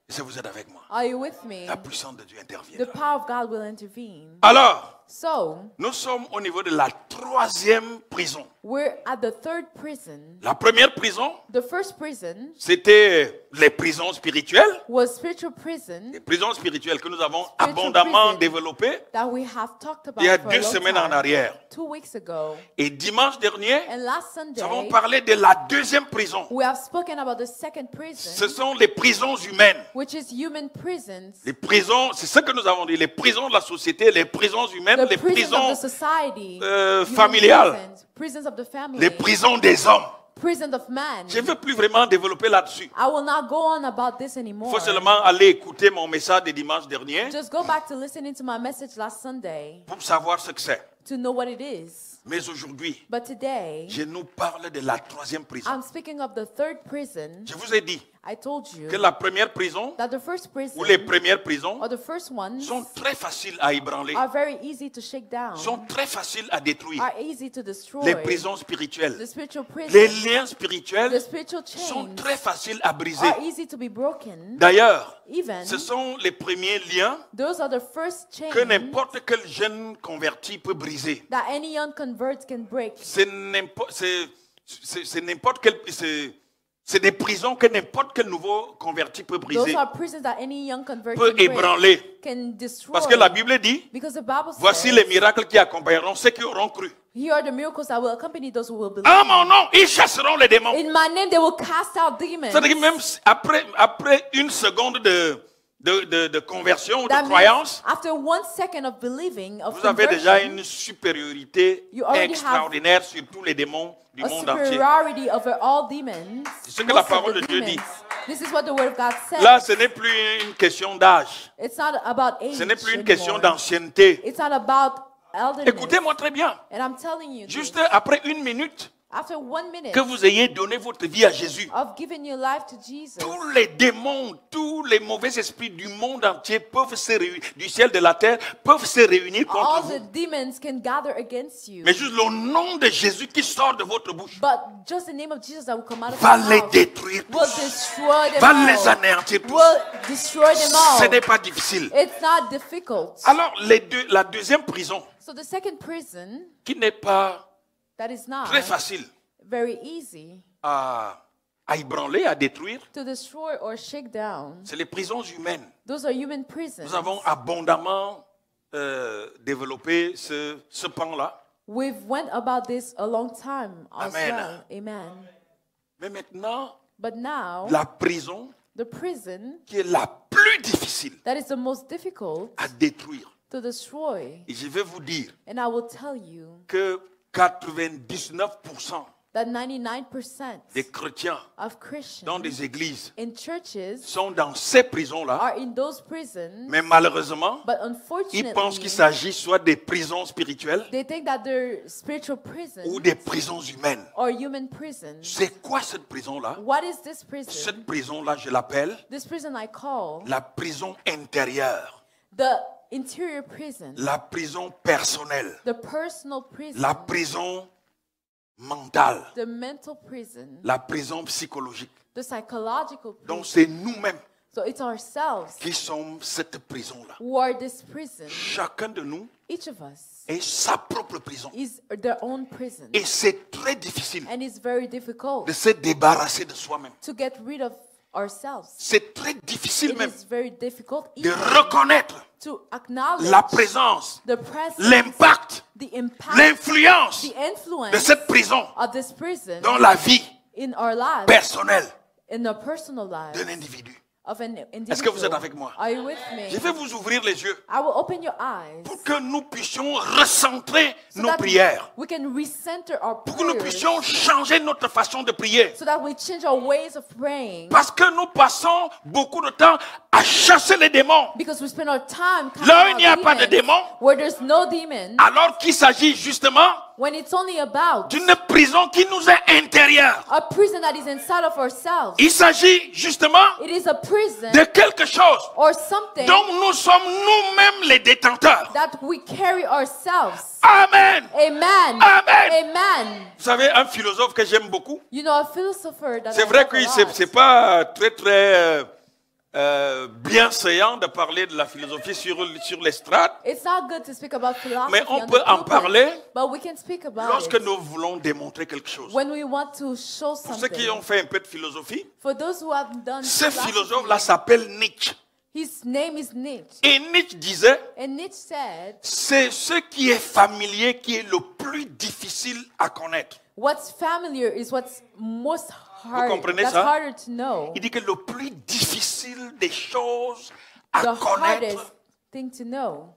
Est-ce que vous êtes avec moi? Are you with me? La puissance de Dieu The interviendra. power of God will intervene. Alors, So, nous sommes au niveau de la troisième prison. we're at the third prison. La première prison, The first prison c'était les prisons spirituelles. was spiritual prison Les prisons spirituelles que nous avons Spiritual abondamment prison. développées that we have talked about il y a for a 2 long semaines en time. arrière. 2 weeks ago. Et dimanche dernier, And last nous avons Sunday, parlé de la deuxième prison. we have spoken about the second Ce prison, sont les prisons humaines. which is human prisons. Les prisons, c'est ce que nous avons dit, les prisons de la société, les prisons humaines, The les prisons prisons, of the society, human familiales, prisons of the family, les prisons des hommes. prison of man. Je ne veux plus vraiment développer là-dessus. I will not go on about this Il anymore. faut seulement aller écouter mon message de dimanche dernier Just go back to listening to my message last Sunday pour savoir ce que c'est. to know what it is. Mais aujourd'hui, But today, je nous parle de la troisième prison. I'm speaking of the third prison. Je vous ai dit I told you que la première prison that the first prison ou les premières prisons or the first ones sont très faciles à ébranler, are very easy to shake down, sont très faciles à détruire. are easy to destroy. Les prisons The spirituelles, spiritual les prison, liens the spirituels spiritual sont chains très faciles à briser. are easy to be broken. D'ailleurs, Even ce sont les premiers liens those are the first que chains n'importe quel jeune converti peut briser. that any young convert can break. C'est des prisons que n'importe quel nouveau converti peut briser, Those are prisons that any young convert peut can break, ébranler. can destroy. Parce que la Bible dit, Because the Bible voici says, les miracles qui accompagneront ceux qui auront cru. here are the miracles that will accompany those who will believe. En mon nom, ils chasseront les démons. In my name, they will cast out demons. C'est-à-dire que même après une seconde de conversion ou That de means croyance, after 1 second of believing, of vous avez déjà conversion, une supériorité You already extraordinaire sur tous les démons du a monde entier. superiority over all demons. C'est ce que la most of parole the de Dieu demons. dit. This is what the word of God says. Là, ce n'est plus une question d'âge. It's not about age Ce n'est plus une anymore. question d'ancienneté. It's not about elderly. Écoutez-moi très bien. And I'm telling you, Juste this, après une minute after 1 minute que vous ayez donné votre vie à Jésus, of giving your life to Jesus, tous les démons, tous les mauvais esprits du monde entier peuvent se réunir, du ciel, de la terre, peuvent se réunir contre all vous. the demons can gather against you. Mais juste le nom de Jésus qui sort de votre bouche But just the name of Jesus that will come out of va your les mouth détruire will tous, destroy them va all. les anéantir tous. Will destroy them all. Ce n'est pas difficile. It's not difficult. Alors, la deuxième prison, So the second prison qui n'est pas that is not très facile very easy à ébranler, à détruire, to destroy or shake down, c'est les prisons humaines. those are human prisons. Nous avons abondamment développé ce pan-là. We've went about this a long time as Amen. well. Amen. Mais maintenant, But now, la prison the prison qui est la plus difficile that is the most difficult à détruire. to destroy, Et je vais vous dire and I will tell you que 99% that that 99% des chrétiens of dans Christians des églises in churches sont dans ces prisons-là, are in those prisons, mais malheureusement, but ils pensent qu'il unfortunately, s'agit soit des prisons spirituelles they think that they're spiritual prisons ou des prisons humaines. or human prisons. C'est quoi cette prison-là? What is this prison? Cette prison-là, je l'appelle This prison I call la prison intérieure, the interior prison, la prison personnelle, the personal prison, la prison mentale, the mental prison, la prison psychologique. the psychological Donc prison. c'est nous-mêmes So it's ourselves qui sommes cette prison-là. who are this prison. Chacun de nous Each of us est sa propre prison. is their own prison. Et c'est très difficile And it's very difficult de se débarrasser de soi-même. to get rid of ourselves. C'est très difficile It même is very difficult de even reconnaître to acknowledge la présence, the presence, l'impact, the impact, l'influence the influence de cette prison of this prison dans la vie in our lives, personnelle in our personal lives d'un individu. of an individual. Est-ce que vous êtes avec moi? Are you with me? Je vais vous ouvrir les yeux I will open your eyes pour que nous puissions recentrer so nos that prières, we can recenter our pour que nous prayers, puissions changer notre façon de prier. so that we change our ways of praying, Parce que nous passons beaucoup de temps à chasser les démons, because we spend our time là où il casting n'y a out pas de demons démons, where there's no demon, alors qu'il s'agit justement when it's only about d'une prison qui nous est intérieure. a prison that is inside of ourselves. Il s'agit justement It is a prison de quelque chose or something dont nous sommes nous-mêmes les détenteurs. that we carry ourselves. Amen. Amen. Amen. Amen. Vous savez, un philosophe que j'aime beaucoup, You know, a philosopher that c'est I vrai love que a lot. c'est pas très bienséant de parler de la philosophie sur l'estrade, It's not good to speak about philosophy mais on on peut the en pulpit, parler but we can speak about lorsque it nous voulons démontrer quelque chose. when we want to show Pour ceux qui ont something. fait un peu de philosophie, For those who have done ce philosophy, philosophe-là s'appelle Nietzsche. his name is Nietzsche. Et Nietzsche disait, And Nietzsche said, c'est ce qui est familier qui est le plus difficile à connaître. what's familiar is what's most hard, comprenez that's ça? harder to know. Il dit que le plus difficile des choses à The connaître hardest thing to know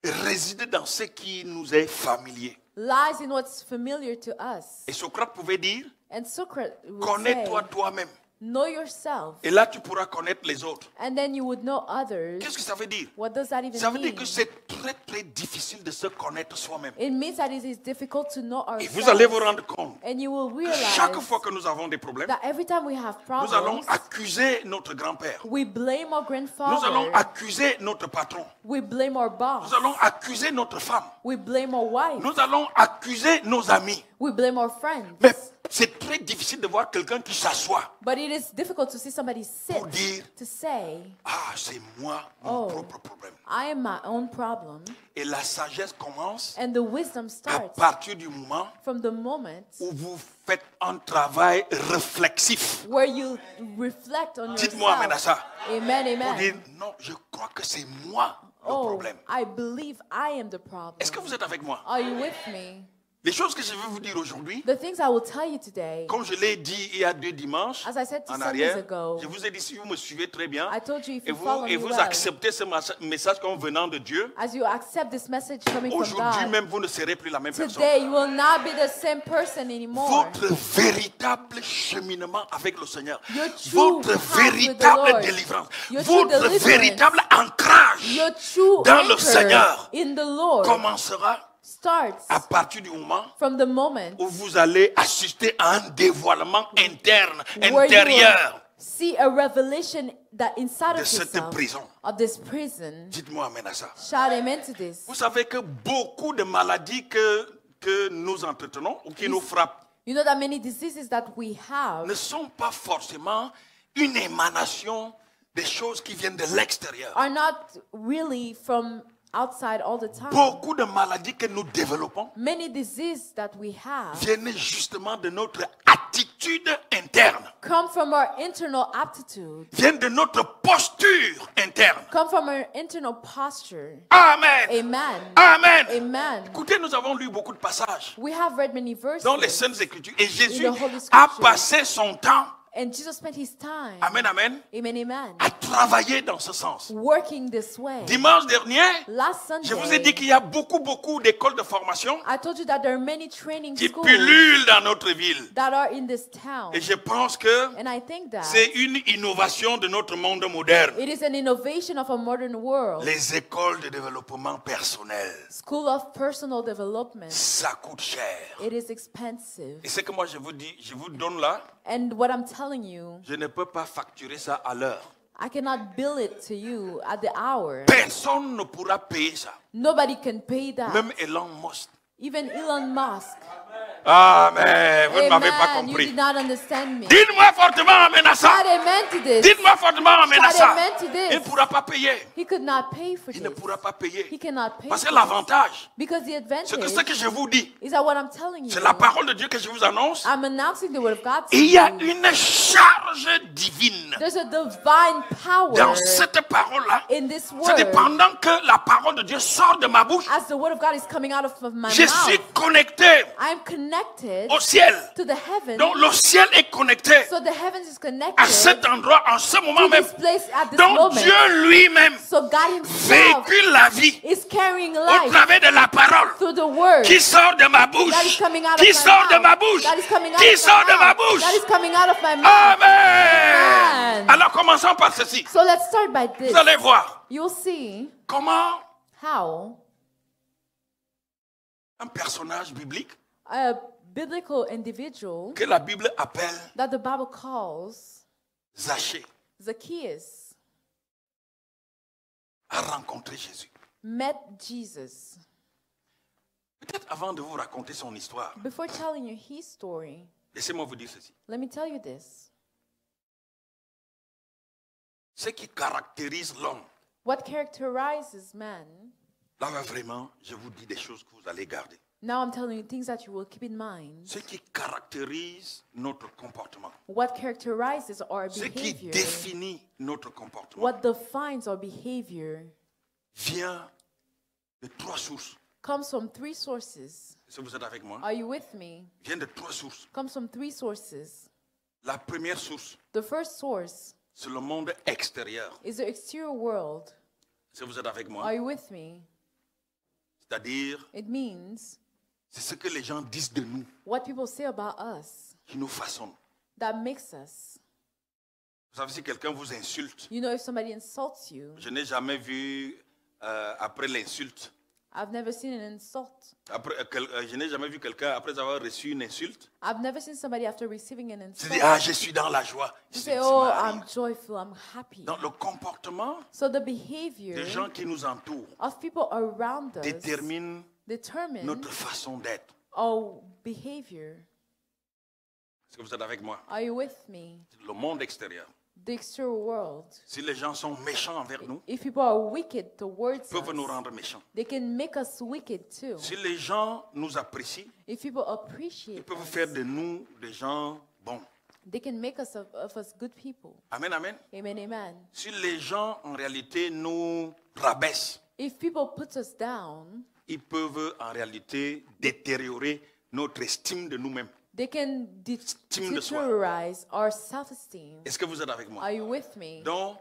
réside dans ce qui nous est familier. lies in what's familiar to us. Et Socrate pouvait dire, And Socrates would connais-toi say, toi-même. know yourself, Et là, tu pourras connaître les autres. and then you would know others. Qu'est-ce que ça veut dire? What does that even Ça veut dire mean? que c'est très très difficile de se connaître soi-même. It means that it is difficult to know Et ourselves. vous allez vous rendre compte And you will que realize chaque fois que nous avons des problèmes, that every time we have nous allons problems, accuser notre grand-père. we blame our Nous allons grandfather, accuser notre patron. we blame our boss, Nous allons accuser notre femme. we blame our wife, Nous allons accuser nos amis. we blame our friends. Mais c'est très difficile de voir quelqu'un qui s'assoit But it is difficult to see somebody sit pour dire, to say, ah, c'est moi mon Oh. propre problème. I am my own problem. Et la sagesse commence And the wisdom à starts partir du moment from the moment où vous faites un travail réflexif. where you reflect on Dites-moi amen à yourself. ça. Amen, Pour dire, amen. non, je crois que c'est moi le Oh, problème. I believe I am the problem. Est-ce que vous êtes avec moi? Are you with me? Les choses que je vais vous dire aujourd'hui, The things I will tell you today, comme je l'ai dit il y a 2 dimanches as I said en 2 arrière, Sundays ago, je vous ai dit si vous me suivez très bien I told you if et you vous, follow me well, acceptez ce message comme venant de Dieu, as you accept this message coming from aujourd'hui God, même vous ne serez plus la même personne. today you will not be the same person anymore. Votre véritable cheminement avec le Seigneur, Your true votre path with the véritable Lord, délivrance, your true votre deliverance, véritable ancrage Your true dans le anchor Seigneur in the Lord commencera starts à partir du moment from the moment où vous allez assister à un dévoilement interne, where you will intérieur see a revelation that inside de of cette yourself, prison. of this prison. Dites-moi amen à ça. Shout amen to this. Vous savez que beaucoup de maladies que nous entretenons ou qui nous frappent You know that many diseases that we have ne sont pas forcément une émanation des choses qui viennent de l'extérieur. are not really from outside all the time. Beaucoup de maladies que nous développons Many diseases that we have viennent justement de notre attitude interne, come from our internal aptitude, viennent de notre posture interne. come from our internal posture. Amen. Amen. Amen. Amen. Écoutez, nous avons lu beaucoup de passages We have read many verses. dans les Saintes Écritures et Jésus In the Holy a Scriptures. passé son temps And Jesus spent his time, Amen, amen. amen, amen, À travailler dans ce sens. working this way. Dimanche dernier, Last je vous ai dit Sunday, qu'il y a beaucoup d'écoles de formation I told you that there are many training qui schools pullulent dans notre ville. that are in this town. Et je pense que And I think that c'est une innovation de notre monde moderne. it is an innovation of a modern world. Les écoles de développement personnel, School of personal development. ça coûte cher. It is expensive. Et c'est que moi je vous dis, je vous donne là, And what I'm telling you, je ne peux pas facturer ça à l'heure. I cannot bill it to you at the hour. Personne ne pourra payer ça. Nobody can pay that. Même Elon Musk. Even Elon Musk. Amen. Vous ne m'avez pas Amen. You compris. did not understand me. Dites-moi fortement amen à ça. Shout amen to this. Dites-moi fortement amen à Shout ça. amen to this. Il ne pourra pas payer. He could not pay for Il ne this. pourra pas payer. He cannot pay Parce que for this. l'avantage, Because the c'est que ce advantage que je vous dis, is that what I'm telling you. c'est la parole de Dieu que je vous annonce. I'm announcing the word of God to Il y a you. une charge divine There's a divine power dans cette parole-là. in this C'est word. pendant que la parole de Dieu sort de ma bouche, As the word of God is coming out of my je suis mouth, connecté I'm connected au ciel. to the heaven. Donc le ciel est connecté So the heavens is à connected cet endroit, en ce moment to même. this place at this Donc moment. Dieu lui-même So God himself véhicule la vie is carrying au life travers de la parole through the word qui sort de ma that is bouche. coming out of Qui my sort de mouth. ma bouche. That is coming out Qui of sort my de ma mouth. bouche. That is coming out of my mouth. Amen. Amen. Alors commençons par ceci. So let's start by this. Vous allez voir You'll see comment how un personnage biblique a biblical individual que la Bible appelle that the Bible calls Zachée Zacchaeus a rencontré Jésus. met Jesus. Peut-être avant de vous raconter son histoire, Before telling you his story, laissez-moi vous dire ceci. let me tell you this. Ce qui caractérise l'homme, What characterizes man, là vraiment, je vous dis des choses que vous allez garder. now I'm telling you things that you will keep in mind. Ce qui caractérise notre comportement, What characterizes our ce qui behavior, définit notre comportement, what defines our behavior, vient de trois sources. comes from three sources. Est-ce que vous êtes avec moi? Are you with me? Vient de trois sources. Comes from three sources. La première source, The first source c'est le monde extérieur. is the exterior world. Est-ce que vous êtes avec moi? Are you with me? C'est-à-dire, It means c'est ce que les gens disent de nous what people say about us qui nous façonne. that makes us. Vous savez, si quelqu'un vous insulte, You know, if somebody insults you, je n'ai jamais vu après l'insulte, I've never seen an insult. je n'ai jamais vu quelqu'un après avoir reçu une insulte, I've never seen somebody after receiving an se insult dire, ah, je suis dans la joie. to say, oh, I'm joyful, I'm happy. Dans le comportement So the behavior des gens qui nous entourent of people around us détermine determine notre façon d'être. our behavior. Est-ce que vous êtes avec moi? Are you with me? Le monde extérieur. The exterior world. Si les gens sont méchants envers nous, If people are wicked towards ils peuvent nous us, rendre méchants. they can make us wicked too. Si les gens nous apprécient, If people ils appreciate peuvent us, faire de nous des gens bons. they can make us of us good people. Amen, amen. Amen, amen. Si les gens en réalité nous rabaissent, If people put us down, ils peuvent en réalité détériorer notre estime de nous-mêmes. they can Estime de soi. deteriorize our self-esteem. Est-ce que vous êtes avec moi? Are you with me? Donc,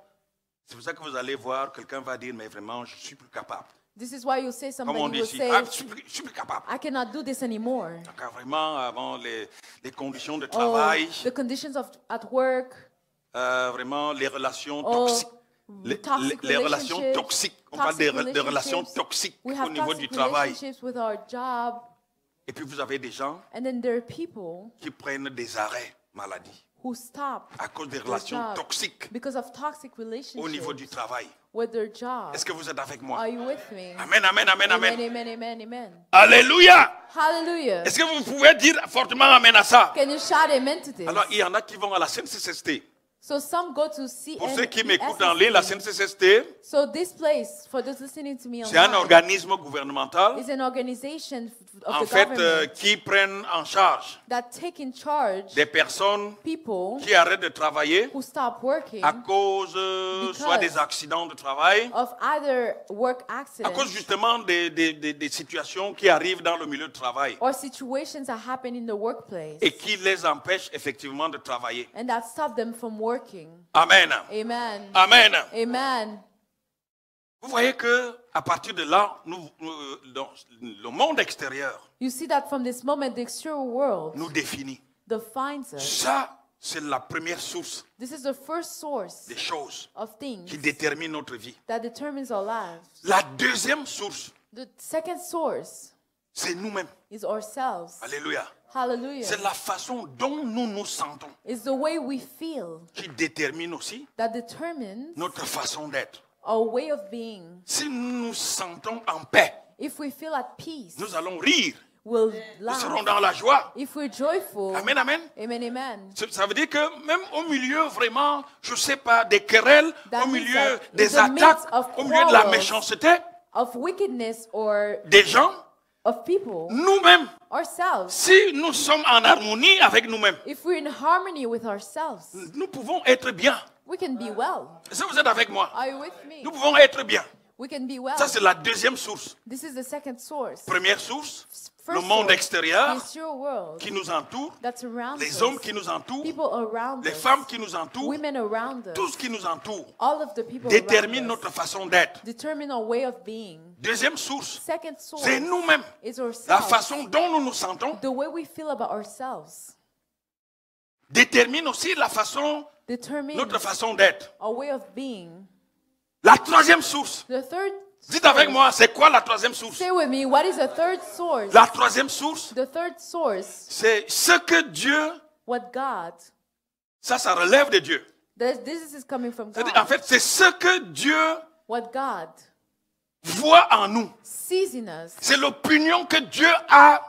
c'est pour ça que vous allez voir, quelqu'un va dire, mais vraiment, je suis plus capable. This is why you say Comme on somebody dit will ici, say, ah, je suis plus capable. I cannot do this anymore. Donc, vraiment, avant les conditions de Oh, travail, the conditions at work, vraiment les relations oh, toxiques. toxic Les relations relationships, toxiques. On parle des toxic relations relationships. toxiques We au have niveau du toxic travail. relationships with our job, Et puis vous avez des gens and then there are people qui prennent des arrêts maladie who stop à cause des their relations job toxiques because of toxic au niveau du relationships travail. with their job. Est-ce que vous êtes avec moi? Are you with me? Amen, amen, amen, Amen, amen. amen, amen, amen. Alléluia. Hallelujah. Est-ce que vous pouvez dire fortement amen à ça? Can you shout amen to this? Alors, il y en a qui vont à la CNCST. So some go to CN. Pour ceux qui m'écoutent en ligne, la CNCST, So this place, for those listening to me c'est un online, organisme gouvernemental is an organization of en the fait, government qui prennent en charge that take in charge des personnes people qui arrêtent de travailler who stop working à cause soit des accidents de travail, of either work à accidents cause justement des situations qui arrivent dans le milieu de travail or situations that happen in the workplace et qui les empêchent effectivement de travailler. and that stop them from working. Amen. Amen. Amen. Amen. Vous voyez que à partir de là, dans le monde extérieur You see that from this moment, the external world nous définit. defines us. Ça, c'est la première source This is the first source des choses of things qui détermine notre vie. that determines our lives. La deuxième source, The second source c'est nous-mêmes. is ourselves. Alléluia. Hallelujah. C'est la façon dont nous nous sentons It's the way we feel qui détermine aussi that determines notre façon d'être. our way of being. Si nous nous sentons en paix, If we feel at peace, nous allons rire. we'll Nous serons laugh. dans la joie. If we're joyful, Amen, amen. amen, amen. Ça veut dire que même au milieu vraiment, je ne sais pas, des querelles, That au means milieu that in des the attaques, midst of au milieu de la quarrels, méchanceté Of wickedness or des gens, of people, nous-mêmes, ourselves, si nous sommes en harmonie avec nous-mêmes, if we're in harmony with ourselves, nous pouvons être bien. we can be well. Est-ce que vous êtes avec moi? Are you with me? Nous pouvons être bien. We can be well. Ça, c'est la deuxième source. This is the second source. Première source, First le monde source, extérieur the external world qui nous entoure, that surrounds les us, hommes qui nous entourent, people around les us, femmes qui nous entourent, women around us, tout ce qui nous entoure all of the people détermine around us, notre façon d'être. determine our way of being. Deuxième source, Second source c'est nous-mêmes. is La ourselves. façon dont nous nous sentons The way we feel about ourselves détermine aussi la façon, determines notre façon d'être. our way of being. La troisième source, The third dites avec moi, c'est quoi la troisième source? Say with me, what is the third source? La troisième source, The third source, c'est ce que Dieu, what God, ça relève de Dieu. this is coming from God. En fait, c'est ce que Dieu What God voit en nous. sees in us. C'est l'opinion que Dieu a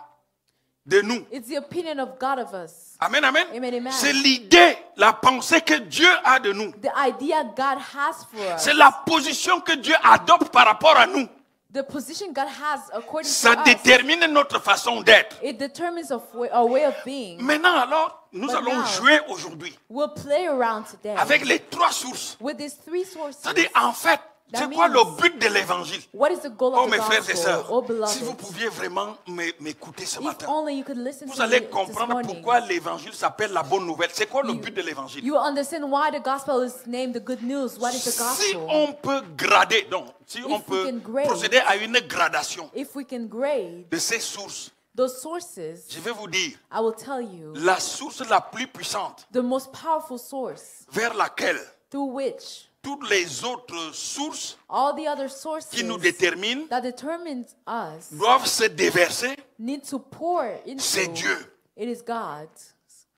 de nous. It's the opinion of God of us. Amen, amen. Amen, amen. C'est l'idée, la pensée que Dieu a de nous. The idea God has for us. C'est la position que Dieu adopte par rapport à nous. The position God has according Ça to us. détermine notre façon d'être. It determines our way of being. Maintenant, alors, nous But allons now, jouer aujourd'hui We'll play around today avec les trois sources. with these three sources. C'est-à-dire, en fait, That c'est quoi means- le but de l'évangile? What is the goal Oh, of the mes frères et gospel? sœurs, Oh, si vous beloved. pouviez vraiment m'écouter ce If matin, only you could listen vous to me allez this comprendre morning. pourquoi l'évangile s'appelle la bonne nouvelle. C'est quoi le but de l'évangile? You will understand why the gospel is named the good news. What is the Si gospel? on peut grader, donc, si on we peut can grade- procéder à une gradation If we can grade de ces sources, those sources, je vais vous dire, I will tell you la source la plus puissante the most powerful source vers laquelle through which toutes les autres sources all the other sources qui nous déterminent that determines us doivent se déverser, need to pour into. c'est Dieu. It is God.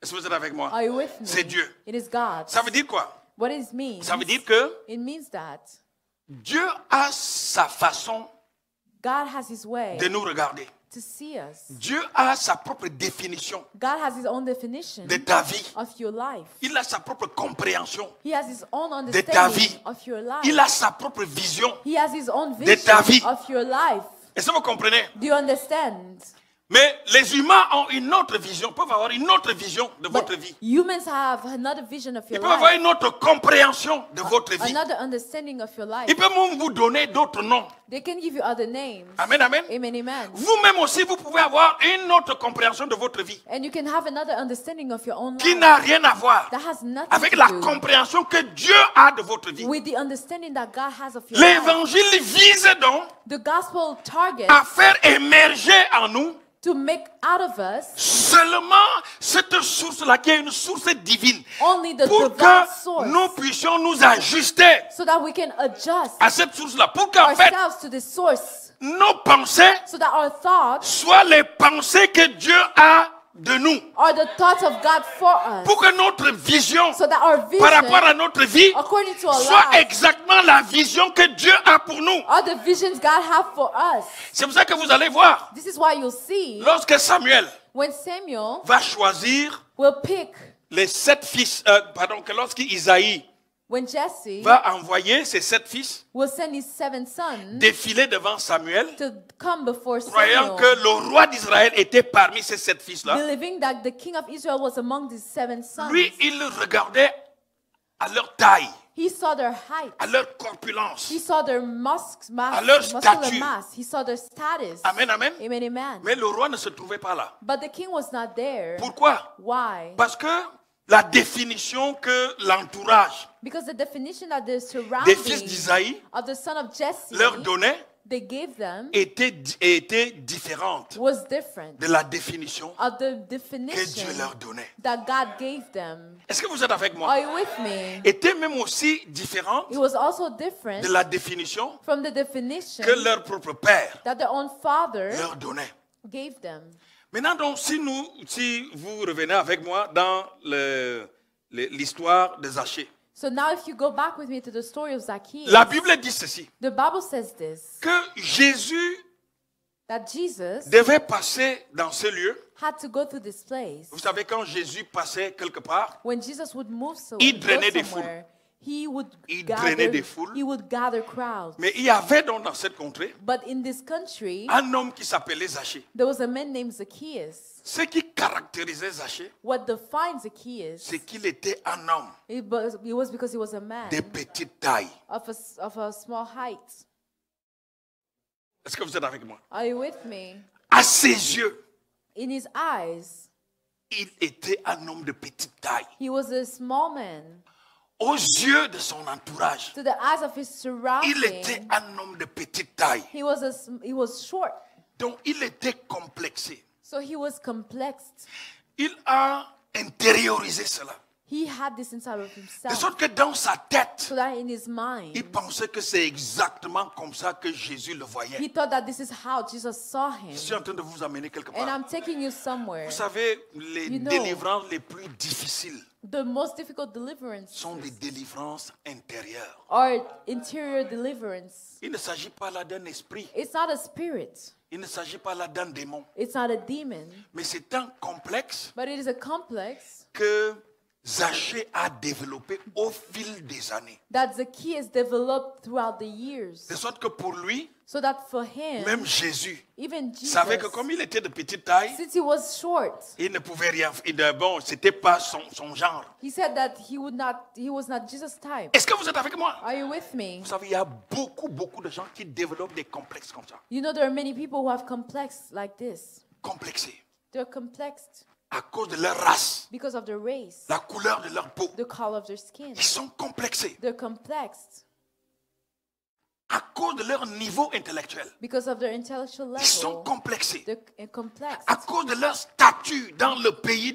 Est-ce que vous êtes avec moi? Are you with me? C'est Dieu. It is God. Ça veut dire quoi? What it means? Ça veut dire que It means that Dieu a sa façon God has His way de nous regarder. to see us. Dieu a sa propre définition God has His own definition de ta vie. of your life. Il a sa propre compréhension. He has His own de ta understanding vie. of your life. Il a sa propre vision. He has His own de ta vie. vision of your life. Est-ce que vous comprenez? Do you understand? Mais les humains ont une autre vision, peuvent avoir une autre vision de votre vie. Humans have another vision of Ils your peuvent avoir life, une autre compréhension de votre vie. another understanding of your life. Ils peuvent même vous donner d'autres noms. They can give you other names. Amen, amen. Amen, amen. Vous-même aussi, vous pouvez avoir une autre compréhension de votre vie And you can have another understanding of your own qui life n'a rien à voir that has nothing avec to la do compréhension que Dieu a de votre vie. with the understanding that God has of your life. L'évangile vise donc The gospel targets à faire émerger en nous to make out of us seulement cette source-là qui est une source divine only the pour divine que source nous puissions nous ajuster so that we can adjust à cette source-là. Pour qu'en fait, ourselves to the source nos pensées so that our thoughts soient les pensées que Dieu a de nous. are the thoughts of God for us, Pour que notre vision so that our par rapport à vision notre vie according to our soit life exactement la vision que Dieu a pour nous. are the visions God has for us. C'est pour ça que vous allez voir, This is why you'll see lorsque Samuel when Samuel va choisir will pick les 7 fils, que lorsqu'Isaïe When Jesse va envoyer ses 7 fils will send his 7 sons défiler devant Samuel, to come before croyant Samuel, que le roi d'Israël était parmi ces 7 fils-là, believing that the king of Israel was among these 7 sons. lui, il regardait à leur taille, He saw their height. à leur corpulence. He saw their À leur muscular statut. mass. He saw their status. Amen, amen. Amen, amen. Mais le roi ne se trouvait pas là. But the king was not there. Pourquoi? Why? Parce que la définition que l'entourage Because the definition that the des fils surrounding d'Isaïe of the son of Jesse leur donnait they gave them était différente was different de la définition of the que Dieu definition leur donnait. that God gave them. Est-ce que vous êtes avec moi? Are you with me? Était même aussi différente It was also different de la définition from the definition que leur propre père that their own father leur donnait. gave them. Maintenant, donc, si vous revenez avec moi dans l'histoire de Zachée, So now if you go back with me to the story of Zacchaeus, la Bible dit ceci, the Bible says this, que Jésus that Jesus devait passer dans ce lieu. had to go through this place. Vous savez, quand Jésus passait quelque part, When Jesus would move Il go drainait des somewhere, he would Il drainait des foules. he would gather crowds. mais il y avait donc dans cette contrée But in this country, un homme qui s'appelait Zachée. there was a man named Zacchaeus. Ce qui caractérisait Zachée, What defines Zacchaeus, c'est qu'il était un homme it was because he was a man de petite taille. of a small height. Est-ce que vous êtes avec moi? Are you with me? À ses yeux, In his eyes, il était un homme de petite taille. he was a small man. Aux yeux de son entourage, To the eyes of his il surroundings, était un homme de petite taille. he was short. Donc il était complexé. So he was complexed. Il a intériorisé cela. He had this inside of De himself. sorte que dans sa tête, So that in his mind, il pensait que c'est exactement comme ça que Jésus le voyait. he thought that this is how Jesus saw him. Je suis en train de vous amener quelque And part. I'm taking you somewhere. Vous savez, les You know. délivrances les plus difficiles The most difficult deliverance sont des délivrances intérieures. or interior deliverance. Il ne s'agit pas là d'un esprit. It's not a spirit. Il ne s'agit pas là d'un démon. It's not a demon. Mais c'est un complexe But it is a complex que Zachée a développé au fil des années. that Zacchaeus developed throughout the years. De sorte que pour lui, So that for him, même Jésus even Jesus, savait que comme il était de petite taille, since he was short, il ne pouvait rien faire. Bon, c'était pas son genre. he said that he was not Jesus' type. Est-ce que vous êtes avec moi? Are you with me? Vous savez, il y a beaucoup de gens qui développent des complexes comme ça. You know, there are many people who have complex like this. Complexés. They're complexed À cause de leur race, because of their race, la couleur de leur peau. the color of their skin. Ils sont complexés. They're complexed À cause de leur niveau intellectuel. because of their intellectual Ils sont level. complexés. They're complexed À cause de leur statut dans leur pays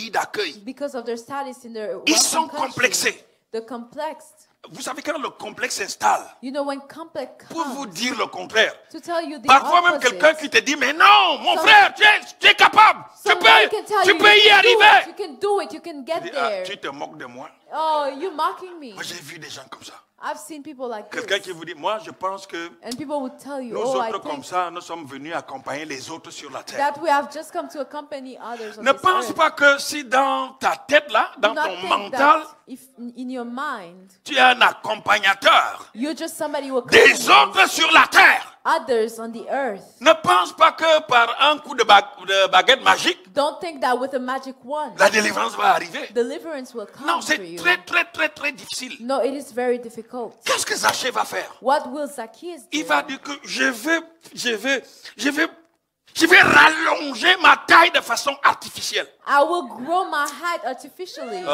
d'accueil. because of their status in their Ils welcome sont country. complexés. They're complexed. Vous savez, quand le complexe s'installe, You know, when complex pour vous comes, dire le contraire, to tell you the parfois même opposite, quelqu'un qui te dit, mais non, mon frère, tu es capable, tu somebody can tell peux you, y you arriver. can do it, you can Tu get dis, there. tu te moques de moi. Oh, you mocking me. Moi, j'ai vu des gens comme ça. I've seen people like Quelqu'un this. qui vous dit, moi, je pense que And people would tell you, nous oh, I autres comme think ça, nous sommes venus accompagner les autres sur la terre. that we have just come to accompany others on Ne this pense earth. pas que si dans ta tête là, Do dans not ton think mental, that if in your mind, tu es un accompagnateur you're just somebody who des accompanies autres sur la terre. others on the earth. Ne pense pas que par un coup de baguette magique, Don't think that with a magic wand, la délivrance va arriver. deliverance will come Non, for c'est you. très difficile. No, it is very difficult. Qu'est-ce que Zachée va faire? What will Zacchaeus Il do? va dire que je vais rallonger ma taille de façon artificielle. I will grow my height artificially.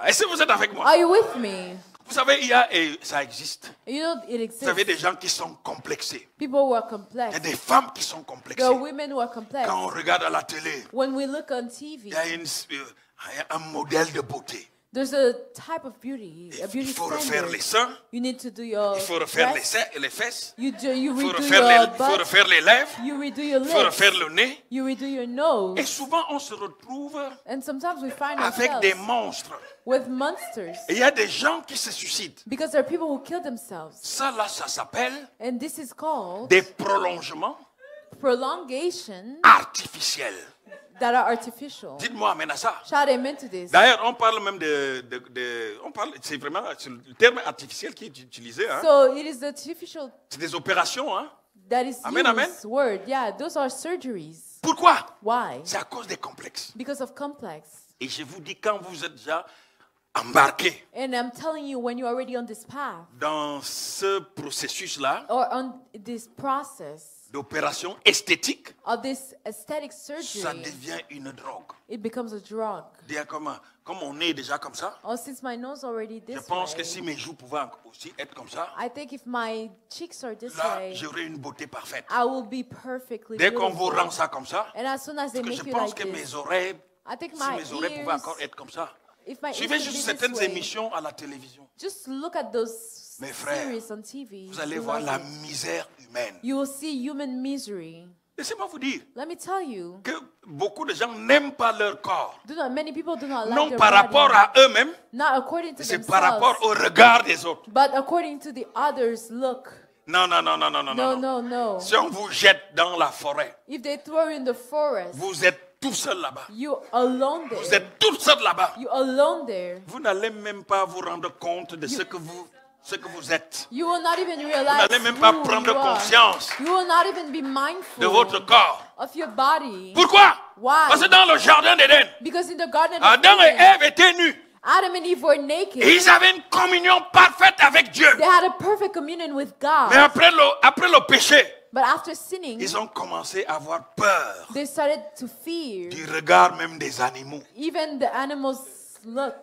Est-ce que vous êtes avec moi? Are you with me? Vous savez, et ça existe. You know, it Vous avez des exists. gens qui sont complexés. People who are Il y a complex. des femmes qui sont There complexées. are women who are complex. Quand on regarde à la télé, When we look on TV, il y a un modèle de beauté. there's a type of beauty, a Il beauty faut refaire les standard. seins, You need to do your il faut refaire breasts. les fesses, You il faut redo refaire your il faut butt. refaire les lèvres, You redo your il faut lips. refaire le nez. You redo your nose. Et souvent, on se retrouve And sometimes we find avec des ourselves monstres. with monsters Et il y a des gens qui se suicident. because there are people who kill themselves. Ça, là, ça s'appelle And this is called des prolongements prolongation artificielles. that are artificial. Dites-moi amen à ça. Shout amen to this. D'ailleurs, on parle même c'est vraiment le terme artificiel qui est utilisé. Hein. So it is the artificial C'est des opérations. Hein. that is Amen, used amen. word. Yeah, those are surgeries. Pourquoi? Why? C'est à cause des complexes. Because of complex. Et je vous dis, quand vous êtes déjà embarqué And I'm telling you, when you're already on this path dans ce processus-là or on this process d'opération esthétique, of this aesthetic ça surgery, devient une drogue. it becomes a drug. Dire comme on est déjà comme ça, Oh, since my nose already je this pense way, que si mes joues pouvaient aussi être comme ça, I think if my cheeks are this là, way, j'aurais une beauté parfaite. I will be perfectly Dès qu'on vous beautiful. rend ça comme ça, And as soon as they parce que je make you pense like que this, mes oreilles, I think si my mes oreilles pouvaient ears, encore être comme ça, if my ears suivez could juste be certaines this way, émissions à la télévision. just look at those Mes frères, series on TV. Vous allez You voir like la it. misère humaine. You will see human misery. Laissez-moi vous dire Let me tell you, que beaucoup de gens n'aiment pas leur corps. many people do not like Non their par body, rapport à eux-mêmes, not according to c'est par rapport themselves, au regard des autres. but according to the others' look. Non, non, non, non, non, non, No, non. no, no. Si on vous jette dans la forêt, If they throw you in the forest, vous êtes tout seul là-bas. you alone Vous there. êtes tout seul là-bas. You alone there. Vous n'allez même pas vous rendre compte de ce que vous êtes. You will not even Vous realize n'allez même pas who prendre you are. conscience You will not even be mindful de votre corps. of your body. Pourquoi? Why? Parce que dans le jardin d'Éden, Because in the garden of Adam et Eden, Ève étaient nus. Adam and Eve were naked. Et ils avaient une communion parfaite avec Dieu. They had a perfect communion with God. Mais après le péché, But after sinning, ils ont commencé à avoir peur they started to fear. du regard même des animaux. Even the animals look.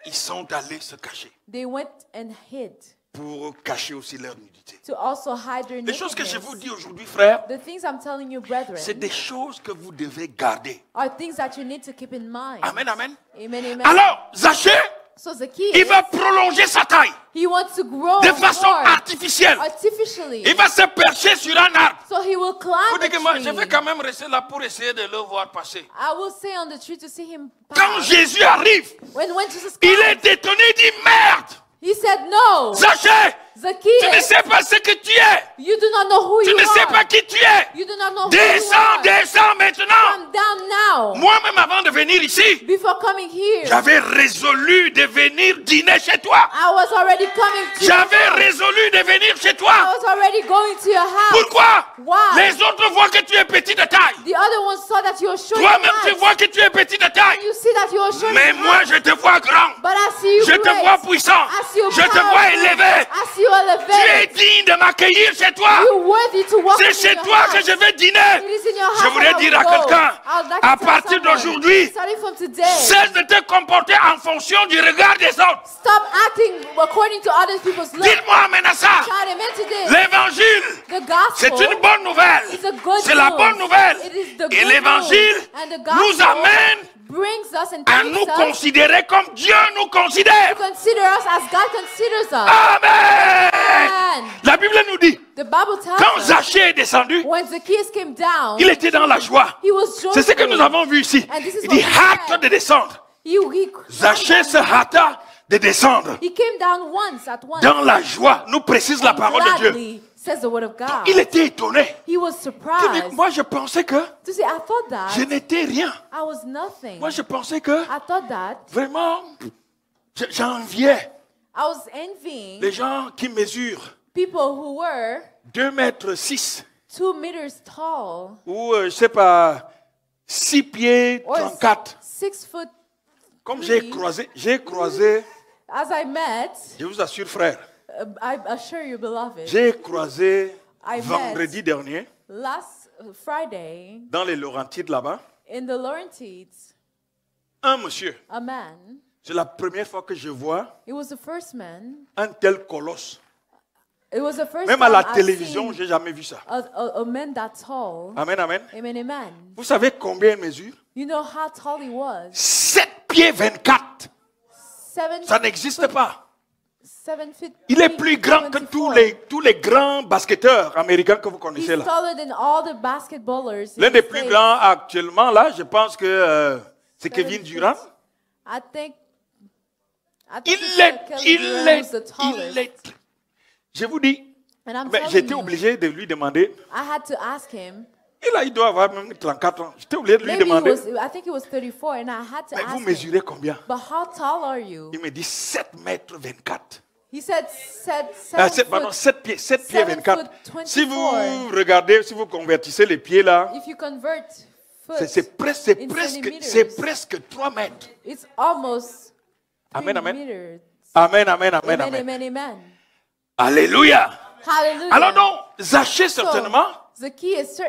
Ils sont allés se cacher They went and hid pour cacher aussi leur nudité. to also hide their Les choses que je nakedness. vous dis aujourd'hui, frères, The things I'm telling you, brethren, c'est des choses que vous devez garder. are things that you need to keep in mind. Amen, amen. Amen, amen. Alors, Zachée, So Zacchaeus, il va prolonger sa taille he wants to grow de façon more artificielle. artificially. Il va se percher sur un arbre. So he will Vous climb dites que a moi, tree. je vais quand même rester là pour essayer de le voir passer. I will stay on the tree to see him Quand pass. Jésus arrive, When Jesus il comes, est étonné, il dit merde, he said, no, Zachée, tu ne Zacchaeus, sais pas ce que tu es. you do not know who Tu you ne sais are. pas qui tu es. You do not know who Descends, you are. descends maintenant. Come down now. Moi-même, avant de venir ici, Before coming here, j'avais résolu de venir dîner chez toi. I was already coming to your J'avais house. résolu de venir chez I toi. was already going to your house. Pourquoi? Why? Les autres voient que tu es petit de taille. The other one saw that you were short in Toi-même, tu height. vois que tu es petit de taille. You see that you are short Mais in moi, height. je te vois grand. But I see you Je te great. vois puissant. I see you Je te vois powerful. élevé. I see you Tu es elevated. digne de m'accueillir chez toi. You're worthy to walk C'est in chez your toi house. que je vais dîner. It is in your house Je voudrais that I dire à will go. quelqu'un, I would like to à tell partir someone, d'aujourd'hui, starting from today, cesse de te comporter en fonction du regard des autres. stop acting according to other people's look. Dites-moi amen à ça. Shout amen to this. L'évangile, The gospel c'est une bonne nouvelle. is a good C'est la news. bonne nouvelle. It is the Et good l'évangile news. And the nous gospel amène brings us and à takes nous us considérer comme Dieu nous considère. to consider us as God considers us. Amen. And La Bible nous dit, the Bible tells quand us Zachée est descendu, when Zacchaeus came down, il était dans la joie. he was C'est ce que joyful. nous avons vu ici. And this is Il what dit, we hâte said. de descendre. Zachée se hâta de descendre He came down once at once. dans la joie, nous précise la parole de Dieu. Gladly, says the word of God. Il était étonné. He was Il dit, surprised. moi, je pensais que To say, I thought that je n'étais rien. I was nothing. Moi, je pensais que I thought that vraiment, j'enviais I was envying les gens qui mesurent people who were 2 mètres 6 2 meters tall ou, je sais pas, 6 pieds or 34. 6 foot. Comme j'ai croisé, As I met, je vous assure, frère, I assure you, beloved, j'ai croisé I met vendredi dernier last Friday dans les Laurentides là-bas, in the Laurentides, un monsieur. a man. C'est la première fois que je vois It was the first man. un tel colosse. It was the first Même à time la I've télévision, seen j'ai jamais vu ça. a man that tall. Amen, amen. Amen, amen. Vous savez combien il mesure? You know how tall he was? 7 pieds 24. 7 Ça n'existe pas. 7 feet. Il est plus grand que 24. tous les grands basketteurs américains que vous He's connaissez là. taller than all the basketballers. in L'un des the plus States. grands actuellement là, je pense que c'est 7 Kevin feet. Durant. I think Il it's est, Kelly il Durant est, who's the tallest. il est. Je vous dis, And I'm mais telling j'étais you, obligé de lui demander, I had to ask him, Il doit avoir même 34 ans. J'étais obligé de lui demander. I think he was 34, and I had to Mais vous ask him, mesurez combien? but how tall are you? Il me dit 7 mètres 24. He said, Pardon, 7 pieds 7 24. foot Si vous 24. regardez, si vous convertissez les pieds là, If you convert foot, c'est presque 3 mètres. it's almost 3 Amen, amen. meters. Amen, amen, amen, Amen, amen. amen, amen. Alléluia. Hallelujah. Alors donc, Zachée certainement, Zacchaeus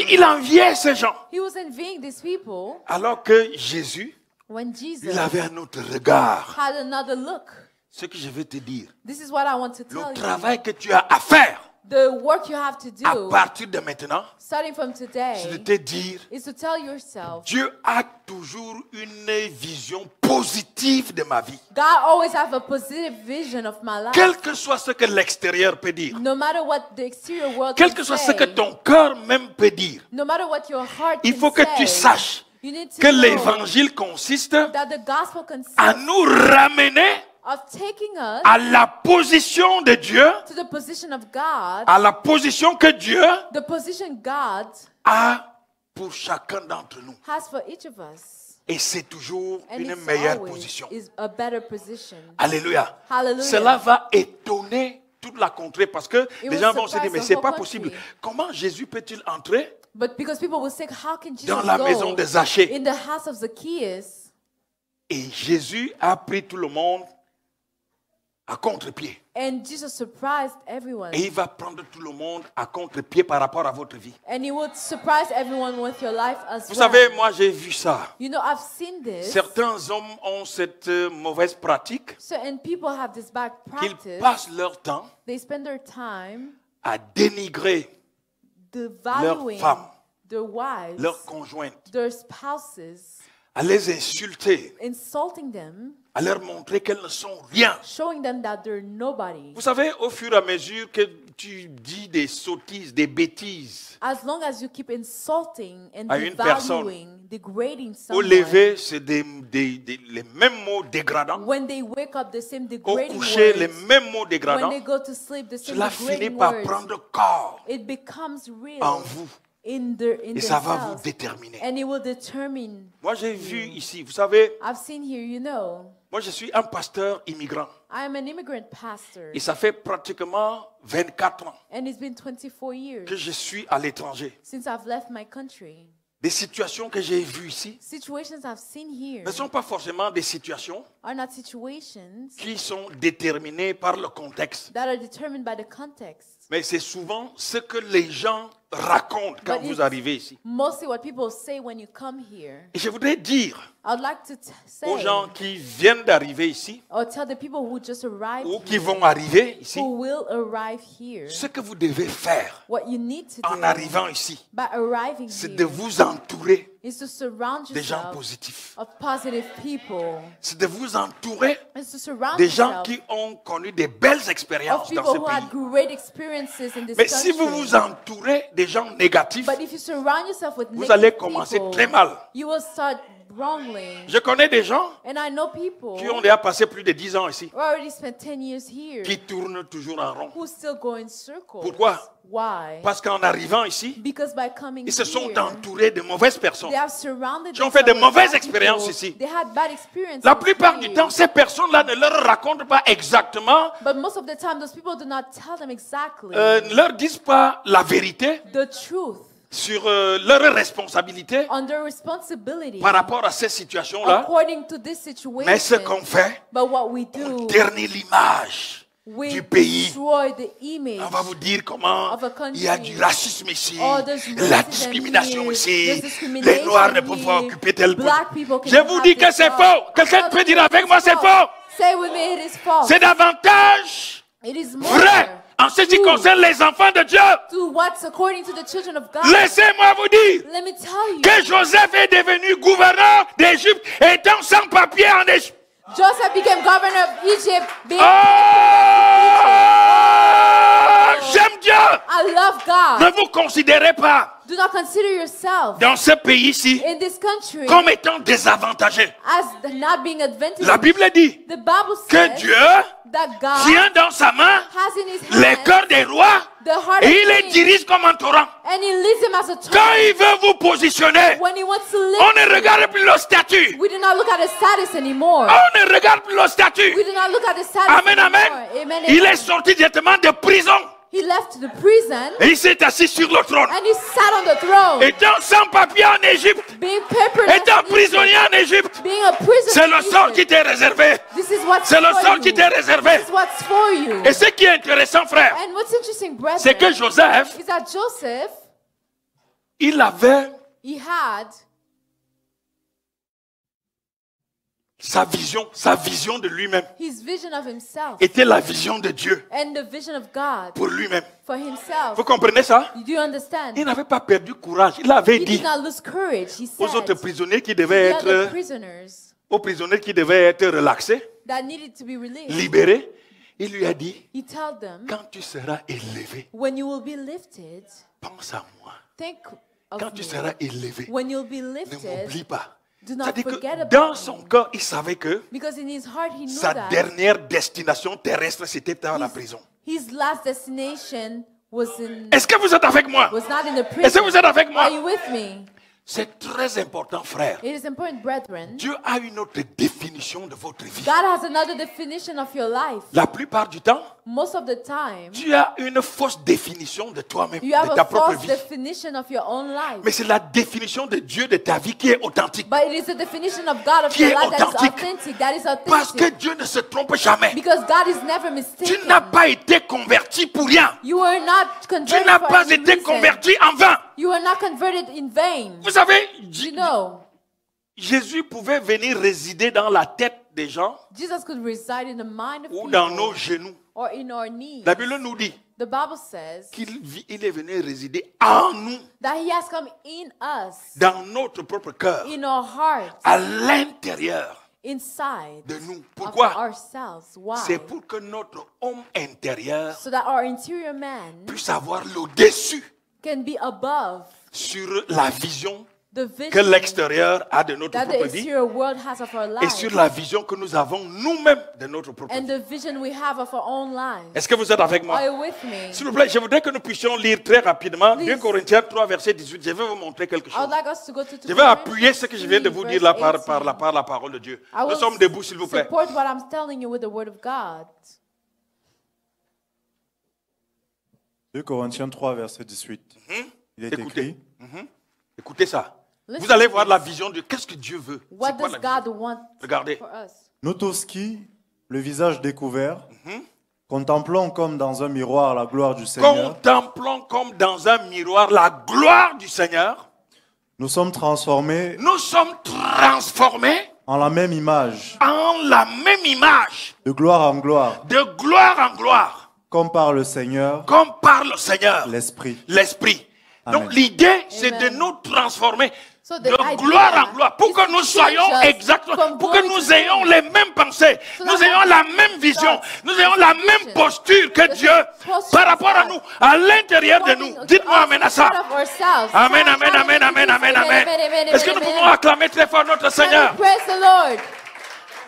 il enviait ces gens. he was envying these people Alors que Jésus, when Jesus il avait un autre regard. had another look. Ce que je vais te dire, This is what I want to le tell you. travail que tu as à faire The work you have to à do, partir de maintenant, starting from c'est de today, te dire, is to tell yourself, Dieu a toujours une vision positive de ma vie. God always have a positive vision of my life. Quel que soit ce que l'extérieur peut dire, No matter what the exterior world quel can que soit ce say, que ton cœur même peut dire, no matter what your heart il can faut que tu say, saches you need to que know l'évangile consiste that the gospel consists à nous ramener of taking us à la position de Dieu, to the position of God, à la position que Dieu the position God a pour chacun d'entre nous. has for each of us. Et c'est toujours And une it's meilleure always position. is a better position. Alléluia. Hallelujah. Cela va étonner toute la contrée parce que It les will gens vont se dire, surprise mais the c'est whole pas country. possible. Comment Jésus peut-il entrer But because people will say, how can Jesus dans la go maison de Zachée? in the house of Zacchaeus? Et Jésus a pris tout le monde à contre-pied. And Jesus surprised everyone. Et il va prendre tout le monde à contre-pied par rapport à votre vie. And he would surprise everyone with your life as Vous well. savez, moi j'ai vu ça. You know, I've seen this. Certains hommes ont cette mauvaise pratique Certain people have this bad qu'ils practice. passent leur temps They spend their time à dénigrer devaluing femmes, their wives, leurs conjointes, their spouses, à les insulter, insulting them, à leur montrer qu'elles ne sont rien. showing them that they're nobody. Vous savez, au fur et à mesure que tu dis des sottises, des bêtises, As long as you keep insulting and à une devaluing, degrading au someone, lever, c'est les mêmes mots dégradants. when they wake up, the same Au degrading coucher, les words. mêmes mots When dégradants. they go to sleep, the same Cela finit degrading par words. prendre corps It becomes real en vous. in Et ça va vous themselves. déterminer. And it will determine. Moi, j'ai vu ici, vous savez, I've seen here, you know, moi, je suis un pasteur immigrant. I am an immigrant pastor. Et ça fait pratiquement 24 ans And it's been 24 years que je suis à l'étranger. since I've left my country. Des situations que j'ai vues ici Situations I've seen here ne sont pas forcément des situations are not situations qui sont déterminées par le contexte. that are determined by the context. Mais c'est souvent ce que les gens racontent quand But vous it's arrivez ici. mostly what people say when you come here. Et je voudrais dire I'd like to aux say gens qui viennent d'arriver ici or tell the people who just arrived ou qui here, vont arriver ici, who will arrive here, ce que vous devez faire what you need to en do arrivant ici, by arriving c'est de here vous entourer is to surround des gens yourself positifs. of positive people. C'est de vous entourer Is to surround des gens yourself qui ont connu des belles of expériences dans people ce who had pays. great experiences in this Mais si vous country. vous entourez des gens négatifs, But if you surround yourself with vous negative allez commencer people, très mal. you will start wrongly. Je connais des gens And I know people qui ont déjà passé plus de 10 ans ici, who already spent 10 years here qui tournent toujours en rond. who still go in circles. Pourquoi? Why? Parce qu'en arrivant ici, Because by coming ils se sont here, entourés de mauvaises personnes. they have surrounded Qui ont fait de themselves with mauvaises bad expériences people. ici. They had bad experiences La plupart du here. temps, ces personnes-là ne leur racontent pas exactement, But most of the time, those people do not tell them exactly ne leur disent pas la vérité the truth sur leur responsabilité on their responsibility par rapport à ces situations-là. according to this Mais ce situation. qu'on fait, But what we on do, ternit l'image we du pays. destroy the image. On va vous dire comment of a country. il y a du racisme ici, Oh, there's la racism discrimination here, ici, there's discrimination les Noirs ne peuvent pas here, occuper tel poste. black people Je cannot vous have dis que this c'est job. faux. Quelqu'un Tell peut them dire it avec is moi c'est false. faux. Say with me, it is false. C'est davantage It is more vrai en ce qui true concerne les enfants de Dieu. to what's according to the children of God. Laissez-moi vous dire Let me tell you, que Joseph est devenu gouverneur d'Égypte étant sans papier en Égypte. Joseph became governor of Egypt. Being J'aime Dieu. I love God. Ne vous considérez pas Do not consider yourself dans ce pays-ci in this country comme étant désavantagé. as not being advantaged. La Bible dit The Bible que says Dieu that God tient dans sa main has in his les hand cœurs des rois The heart Et of il les kings. dirige comme un torrent. And he leads him as a Quand torrent. il veut vous positionner, When he wants to lift on ne you, regarde plus le statut. we do not look at his status anymore. On ne regarde plus le statut. We do not look at his status Amen, anymore. amen. Amen, Il amen. est sorti directement de prison. He left the prison Et il s'est assis sur le trône. and he sat on the throne. Étant sans papier en Égypte, Being paperless étant in Egypt, prisonnier en Égypte, being a prisoner c'est in le sort qui Egypt. t'est réservé. This is what's C'est le for sort you. qui t'est réservé. This is what's for you. Et ce qui est intéressant, frère, And what's interesting, brethren, c'est que Joseph, is that Joseph, il avait he had sa vision de lui-même his vision of himself était la vision de Dieu and the vision of God pour lui-même. for himself. Vous comprenez ça? Do you understand? Il n'avait pas perdu courage. Il avait He dit did not lose courage. He aux autres said prisonniers qui to devaient the other être, prisoners aux prisonniers qui devaient être relaxés, that needed to be released, libérés, il lui a dit, he told them, quand tu seras élevé, when you will be lifted, pense à moi. think of Quand tu me. seras élevé, When you'll be ne lifted, m'oublie pas. do not C'est-à-dire forget que about dans me. son cœur, il savait que Because in his heart he knew sa that dernière destination terrestre, c'était dans la his, prison. his last destination was Est-ce que vous êtes avec moi? not in the Est-ce que prison. vous êtes avec moi? Are you with me? C'est très important, frère. It is important, brethren. Dieu a une autre définition de votre vie. God has another definition of your life. La plupart du temps, Most of the time, tu as une fausse définition de toi-même, you have de ta a propre false vie. definition of your own life. Mais c'est la définition de Dieu de ta vie qui est authentique. But it is the definition of God of Qui your est life that is authentique. authentic. That is Parce que authentic. Dieu ne se trompe jamais. Because God is never Tu mistaken. n'as pas été converti pour rien. You are not Tu converted n'as for pas any été reason. converti en vain. You are not converted in vain. Vous savez, You know, Jésus pouvait venir résider dans la tête des gens Jesus could reside in the mind of ou dans nos people genoux. or in our knees. La Bible nous dit The Bible says qu'il est venu résider en nous, that he has come in us, dans notre propre cœur, in our heart, à l'intérieur inside de nous. of Pourquoi? ourselves. Why? C'est pour que notre homme intérieur So that our interior man puisse avoir le dessus can be above sur la vision the que vision l'extérieur a de notre that the propre vie exterior world has of our et life sur la vision que nous avons nous-mêmes de notre propre and vie. the vision we have of our own lives. Est-ce que vous êtes avec Are moi? you with me? S'il vous plaît, je voudrais que nous puissions lire très rapidement 2 Please. Corinthiens 3, verset 18. Je vais vous montrer quelque I chose. would like us to go to Je vais appuyer ce que je viens de vous dire là par la parole de Dieu. I Nous will sommes debout, s'il vous plaît. support what I'm telling you with the word of God. 2 Corinthiens 3, verset 18. Il est Écoutez. écrit, Écoutez ça. Listen Vous allez to voir this. la vision de qu'est-ce que Dieu veut. What C'est quoi does la vision? God want Regardez. for us? nous tous qui, le visage découvert, contemplons comme dans un miroir la gloire du Seigneur, Contemplons comme dans un miroir la gloire du Seigneur. nous sommes transformés Nous sommes transformés en la même image, en la même image, de gloire en gloire, de gloire en gloire, comme par le Seigneur, comme par le Seigneur, l'Esprit. l'Esprit. Amen. Donc l'idée, c'est de Amen. nous transformer So the de idea gloire en gloire, pour is que to nous change soyons us exactement, from pour que glory nous to ayons glory. les mêmes pensées, So nous that ayons we la can même vision, thoughts, nous ayons la vision, même posture que the Dieu posture par of rapport à God. nous, à l'intérieur de nous. Dites-moi Amen à ça. Amen, amen, amen, amen, amen, amen. Est-ce que nous pouvons acclamer très fort notre Seigneur? Praise the Lord.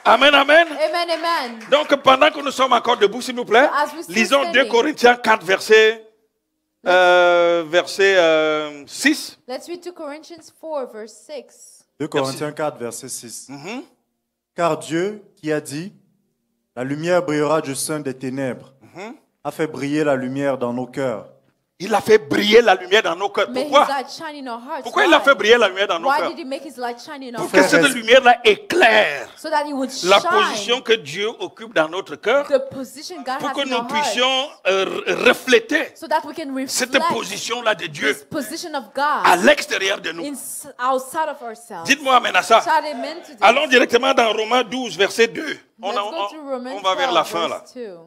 Amen, amen. Amen, amen. Donc pendant que nous sommes encore debout, s'il vous plaît, As we still lisons 2 standing. Corinthiens 4, verset 6. Let's read 2 Corinthians 4, verse 6. 2 Corinthiens 4, verset 6. Car Dieu, qui a dit, la lumière brillera du sein des ténèbres, a fait briller la lumière dans nos cœurs. Il a fait briller la lumière dans nos cœurs. May his Pourquoi? light shine in our hearts. Pourquoi il a fait briller la lumière dans nos Why cœurs? did he make his light shine in our Pour que hearts? cette lumière-là éclaire So that it would la shine position que Dieu occupe dans notre cœur, the position God pour has que in nous our hearts. puissions refléter So that we can cette reflect position-là de Dieu this position of à God l'extérieur de nous. outside of ourselves. Dites-moi amen à ça. Shout amen to this. Allons directement dans Romains 12, verset 2. On, Let's go to Romans on va vers la 12, fin là. verse 2.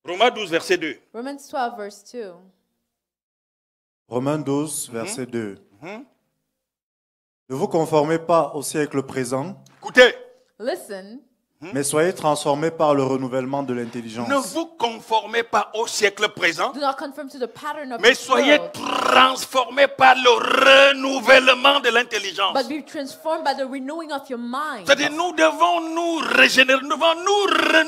Romains 12, verset 2. Romans 12, verse 2. Romains 12, verset 2. Ne vous conformez pas au siècle présent, Écoutez, Listen, mais soyez transformés par le renouvellement de l'intelligence. ne vous conformez pas au siècle présent, do not conform to the pattern of mais this soyez world, transformés par le renouvellement de l'intelligence. but be transformed by the renewing of your mind. C'est-à-dire, nous devons nous régénérer, nous devons nous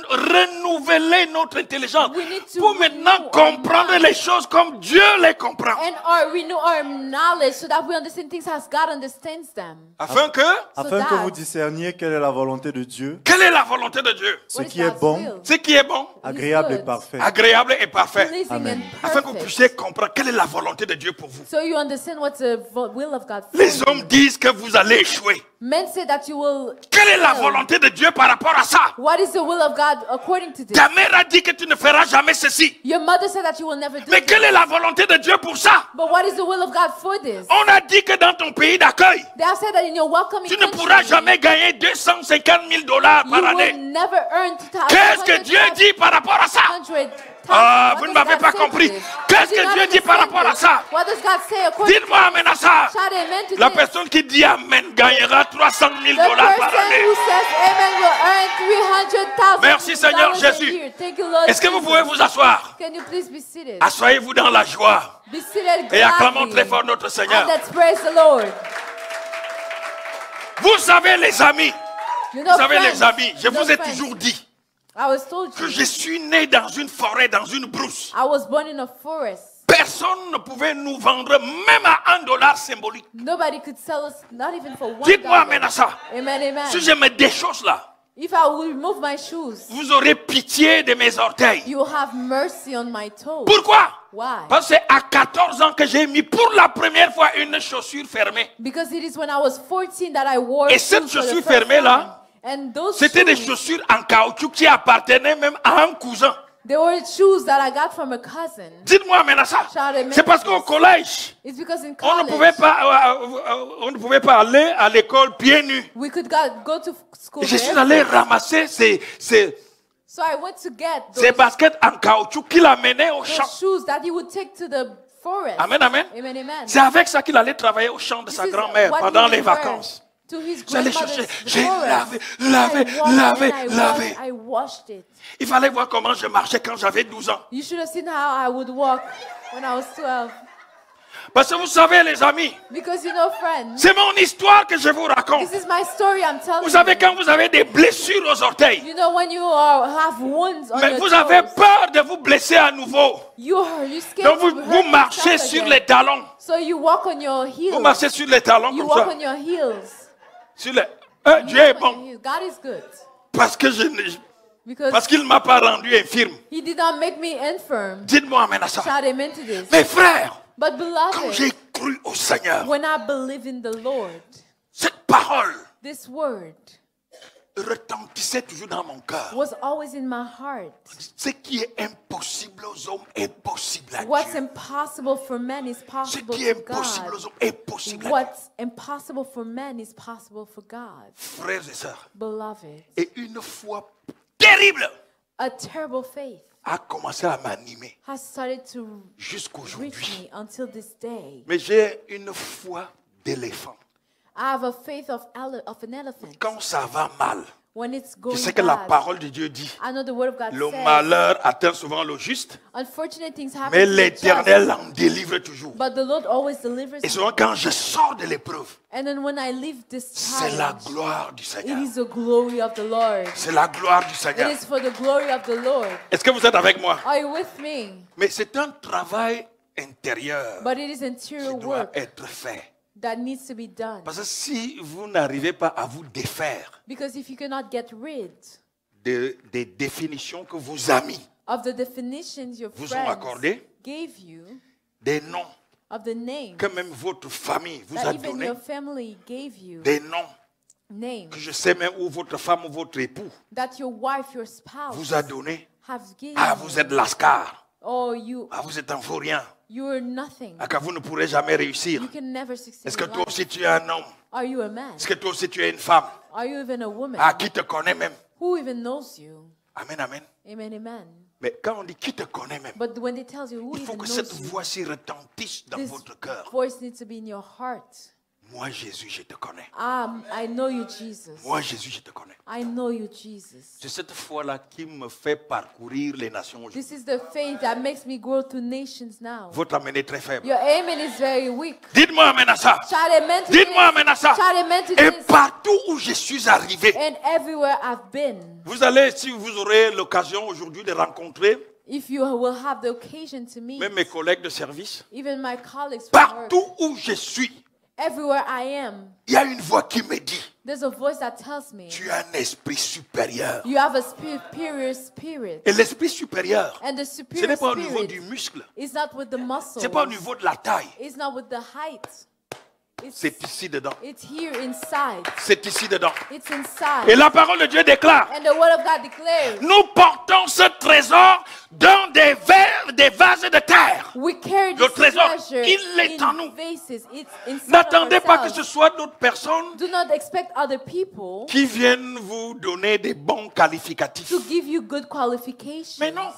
renouveler notre intelligence We need to pour renew maintenant maintenant comprendre les choses comme Dieu les comprend. And renew our knowledge so that we understand things as God understands them. Afin que que vous discerniez quelle est la volonté de Dieu, quelle est la volonté de Dieu? ce qui est bon, Ce qui est bon, agréable et parfait. agréable et parfait. Pleasing Amen. and Afin que vous perfect. puissiez comprendre quelle est la volonté de Dieu pour vous. So you understand what's the will of God for Les you. hommes disent que vous allez échouer. Men say that you will. Quelle est la fail. volonté de Dieu par rapport à ça? What is the will of God according to this? Ta mère a dit que tu ne feras jamais ceci. Your mother said that you will never do Mais this. quelle est la volonté de Dieu pour ça? But what is the will of God for this? On a dit que dans ton pays d'accueil, They have said that in your welcoming tu ne country, pourras jamais gagner 250 000 dollars you par will année. never earn Qu'est-ce que Dieu dit par rapport à ça? 100,000. Ah, What vous ne does m'avez God pas say to compris. this? Qu'est-ce You do que not Dieu dit par understand rapport à this. ça? What does God say according Dites-moi to amen à ça. Shout amen to La this. personne qui dit amen gagnera 300 000 The dollars par person année. who says amen will earn 300,000 Merci, Seigneur a Jésus. year. Thank you, Lord Est-ce que vous Jesus. pouvez vous asseoir? Can you please be seated? Asseyez-vous dans la joie Be seated et acclamons gladly. très fort notre And Seigneur. let's praise the Lord. Vous savez les amis, You know, vous savez friends, les amis, je you know, vous ai friends, toujours dit I was told que you, je suis né dans une forêt, dans une brousse. I was born in a forest. Personne ne pouvait nous vendre même à $1 symbolique. Nobody could sell us, not even for $1. Dites-moi amen à ça. Amen, amen. Si je me déchausse là, If I will remove my shoes, vous aurez pitié de mes orteils. you will have mercy on my toes. Pourquoi? Why? Parce que c'est à 14 ans que j'ai mis pour la première fois une chaussure fermée. Because it is when I was 14 that I wore Et cette shoes for the chaussure first fermée là, time. And those c'était des shoes, chaussures en caoutchouc qui appartenaient même à un cousin. they were shoes that I got from a cousin. Dites-moi maintenant ça. Shout amen. C'est parce qu'au collège, It's because in on college, ne pouvait pas aller à l'école pieds nus. we could go to school Je suis barefoot. allé ramasser ces So I went to get ces those, baskets en caoutchouc qu'il amenait au champ. those shoes that he would take to the forest. Amen, amen. Amen, amen. C'est avec ça qu'il allait travailler au champ de This sa is grand-mère what pendant he les would wear vacances. To his J'allais grandmother's chercher, j'ai forest. lavé, I washed it. Il fallait voir comment je marchais quand j'avais 12 ans. You should have seen how I would walk when I was 12. Parce que vous savez, les amis, Because you know, friends, c'est mon histoire que je vous raconte. this is my story I'm telling Vous savez, you. quand vous avez des blessures aux orteils, You know, when you have wounds on mais your vous avez toes, peur de vous blesser à nouveau. you scared Donc to vous hurt marchez yourself sur again. les talons. So you walk on your Vous heels. marchez sur les talons You comme walk ça. on your heels. Sur les... You Dieu est walk on your bon. heels. God is good. Parce que Because parce qu'il ne m'a pas rendu infirme. he did not make me infirm. Dites-moi amen à ça. Shout amen to this. Mes frères, But quand j'ai beloved, cru au Seigneur, when I believe in the Lord, cette parole this word retentissait toujours dans mon cœur. was always in my heart. Ce qui est impossible aux hommes est possible à What's Dieu. impossible for men is Ce possible qui est for impossible God. aux hommes est possible à Dieu. What's impossible for men is possible for God. Frères et sœurs, Beloved, et une foi terrible a terrible faith a commencé à m'animer has started to reach jusqu'aujourd'hui. me until this day. Mais j'ai une foi d'éléphant. I have a faith of an elephant. Quand ça va mal, When it's je going sais que la bad, parole de Dieu dit, I know the word of God le says, malheur atteint souvent le juste, unfortunate things happen mais to the l'Éternel just, en délivre toujours. but the Lord always delivers Et me. souvent quand je sors de l'épreuve, And then when I leave this c'est la challenge, gloire du it Seigneur. is the glory of the Lord. C'est la gloire du It Seigneur. is for the glory of the Lord. Est-ce que vous êtes avec moi? Are you with me? Mais c'est un travail intérieur But it is interior qui doit work être fait. that needs to be done. Parce que si vous n'arrivez pas à vous défaire Because if you cannot get rid des définitions que vos amis, of the definitions your vous ont friends accordées, gave you, des noms of the names que même votre famille vous a that even donnés, your family gave you, des noms names que je sais même où votre femme ou votre époux that your wife, your spouse vous a donnés. have given Ah, you. vous êtes lascar. Oh, you Ah, vous êtes un vaurien. are nothing. Ah, que vous ne pourrez jamais réussir. You can never succeed Est-ce que in toi life. aussi tu es un homme? Are you a man? Est-ce que toi aussi tu es une femme? Are you even a woman? Ah, qui te connaît même? Who even knows you? Amen, amen. Amen, amen. Mais quand on dit qui te connaît même, But when they tell you who il faut even que cette knows you, voix-ci retentisse dans this votre cœur. voice needs to be in your heart. Moi, Jésus, je te connais. I know you, Jesus. Moi, Jésus, je te connais. I know you, Jesus. C'est cette foi-là qui me fait parcourir les nations aujourd'hui. This is the faith that makes me grow through nations now. Votre amen est très faible. Your amen is very weak. Dites-moi amen à ça. Shout amen to Dites-moi this. amen à ça. Shout amen to Et this. partout où je suis arrivé, And everywhere I've been. vous allez, si vous aurez l'occasion aujourd'hui de rencontrer if you will have the occasion to meet, même mes collègues de service, even my colleagues from work, partout où je suis, everywhere I am, il y a une voix qui me dit, there's a voice that tells me, tu as un esprit supérieur. you have a superior spirit. Et l'esprit supérieur, And the ce superior n'est pas au niveau du spirit muscle, is not with the ce muscles. n'est pas au niveau de la taille, It's not with the height. c'est ici dedans. It's here inside. C'est ici dedans. It's inside. Et la parole de Dieu déclare, And the word of God declares, nous portons ce trésor dans des verres, des vases de terre. we carry Le this trésor, treasure il est en nous. in vases. It's inside N'attendez of pas que ce ourselves. soit d'autres personnes Do not expect other people qui viennent vous donner des bons qualificatifs. to give you good qualifications. Mais non.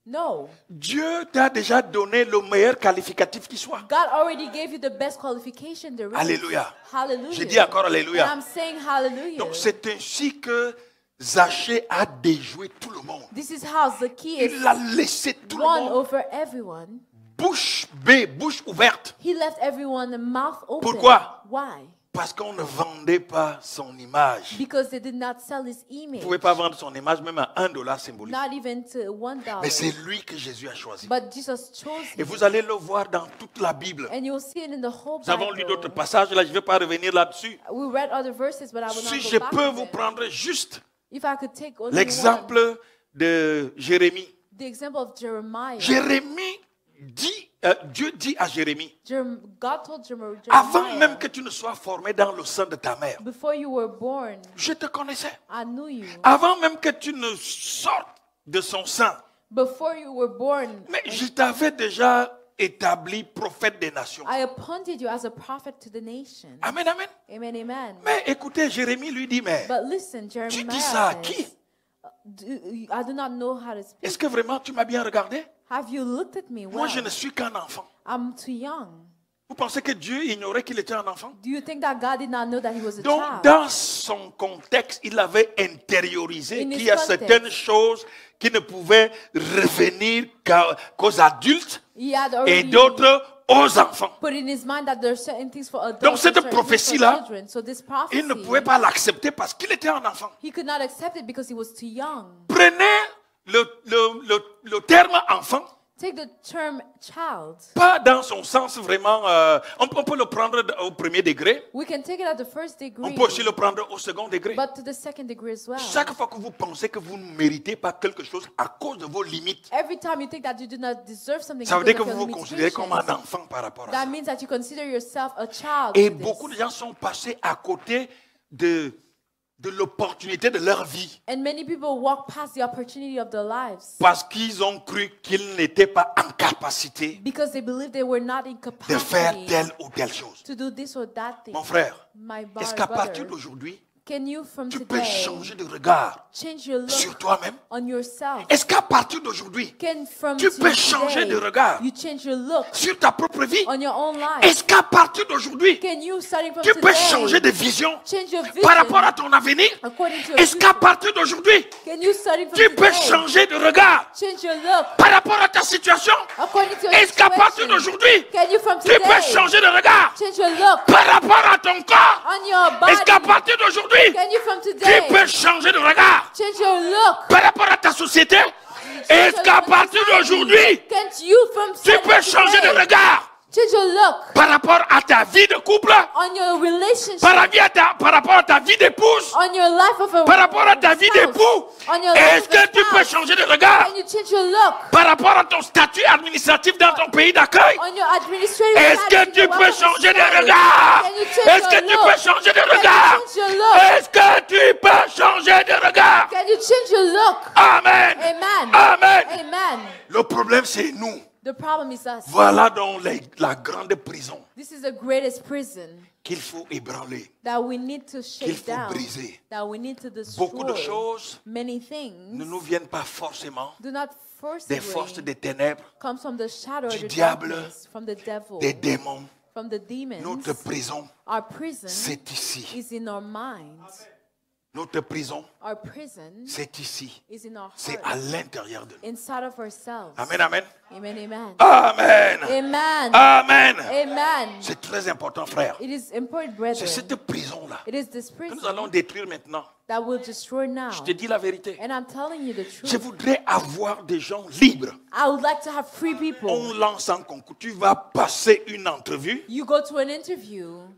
No. Dieu t'a déjà donné le meilleur qualificatif qui soit. God already gave you the best qualification there is. Alléluia. Hallelujah. Je dis encore And alléluia. I'm saying hallelujah. Donc c'est ainsi que Zachée a déjoué tout le monde. This is how Zacchaeus Il a laissé tout le won monde over everyone. bouche bée, bouche ouverte. He left everyone mouth open. Pourquoi? Why? Parce qu'on ne vendait pas son image. Because they did not sell his Vous image. ne pouvez pas vendre son image même à $1 symbolique. Not even to $1. Mais c'est lui que Jésus a choisi. But Jesus chose Et him. vous allez le voir dans toute la Bible. And you'll see it in the whole Nous avons lu d'autres Bible. passages, là je ne vais pas revenir là-dessus. We read other verses, but I will Si not je go back peux to vous them. prendre juste If I could take only one, l'exemple de Jérémie. the example of Jeremiah. Jérémie dit, Dieu dit à Jérémie, God told Jeremiah, avant même que tu ne sois formé dans le sein de ta mère, before you were born, je te connaissais. I knew you. Avant même que tu ne sortes de son sein, Before you were born, mais je t'avais déjà établi prophète des nations. I appointed you as a prophet to the nation. Amen, amen. Amen, amen. Mais écoutez, Jérémie lui dit, mais But listen, tu Jeremiah dis ça à says, qui? I do not know how to speak. Est-ce que vraiment tu m'as bien regardé? Have you looked at me Moi, well? je ne suis qu'un enfant. I'm too young. Vous pensez que Dieu ignorait qu'il était un enfant? Do you think that God did not know that he was a Donc, child? dans son contexte, il avait intériorisé In his qu'il y a context. certaines choses qui ne pouvaient revenir qu'aux adultes He had et already d'autres aux enfants. put in his mind that there are certain things for adults Donc, cette and certain things for prophétie-là, children. So this prophecy, Il ne pouvait pas l'accepter parce qu'il était un enfant. he could not accept it because he was too young. Prenez le terme enfant, Take the term child. pas dans son sens vraiment, on peut le prendre au premier degré, We can take it at the first degree, on peut aussi le prendre au second degré. but to the second degree as well. Chaque fois que vous pensez que vous ne méritez pas quelque chose à cause de vos limites, Every time you think that you do not deserve something ça veut dire que because vous of vous your considérez comme un limitations, enfant par rapport à that ça. means that you consider yourself a child. Et to this. beaucoup de gens sont passés à côté de l'opportunité de leur vie And many people walk past the opportunity of their lives parce qu'ils ont cru qu'ils n'étaient pas en capacité because they believe they were not in de faire capacity telle ou telle chose. to do this or that thing. Mon frère, My est-ce qu'à partir brother, d'aujourd'hui, can you from tu peux today changer de regard change your sur look toi-même? on yourself? Est-ce qu'à partir d'aujourd'hui, Can from tu peux today changer de regard you change your look sur ta propre vie? on your own life? Est-ce qu'à partir d'aujourd'hui, Can you starting from tu peux today changer de vision change your vision par rapport à ton avenir? according to your Est-ce qu'à future? partir d'aujourd'hui, Can you starting from tu peux today changer de regard change your look par rapport à ta situation? according to your Est-ce qu'à partir situation? d'aujourd'hui, Can you from tu today peux changer de regard change your look par rapport à ton corps? on your body? Est-ce qu'à partir d'aujourd'hui, Can you from tu today peux changer de regard change your look? par rapport à ta société? Est-ce qu'à partir d'aujourd'hui, Can't you from tu starting peux changer de today regard change your look par rapport à ta vie de couple, on your relationship, par rapport à ta vie d'épouse, on your life of a par rapport à ta vie spouse, d'époux? on your Est-ce life que of a tu peux spouse? changer de regard Can you change your look par rapport à ton statut administratif dans ton pays d'accueil? on your administrative Est-ce que status, tu your peux welfare changer de status? regard? Can you change Est-ce que your tu look? peux changer de Can you regard? change your look? Est-ce que tu peux changer de regard? Can you change your look? Amen. Amen. Amen. Amen. Le problème, c'est nous. The problem is us. Voilà donc la grande prison This is the greatest prison qu'il faut ébranler, that we need to qu'il shake faut down, briser. that we need to Beaucoup de destroy. choses Many ne things nous viennent pas forcément do not des forces forcibly des ténèbres, come from the shadow or du the diable, darkness, from the devil, des démons. from the demons. Notre prison, Our prison c'est ici. is in our minds. Notre prison, Our prison c'est ici. is in our C'est à heart, l'intérieur de nous. inside of ourselves. Amen, amen. Amen, amen. Amen. Amen. Amen. Amen. C'est très important, frère. It is important, C'est brethren. cette prison-là It is this que nous prison allons détruire maintenant. that will destroy now. Je te dis la vérité. And I'm telling you the Je truth. voudrais avoir des gens libres. I would like to have free people. On lance un concours. Tu vas passer une entrevue. You go to an interview.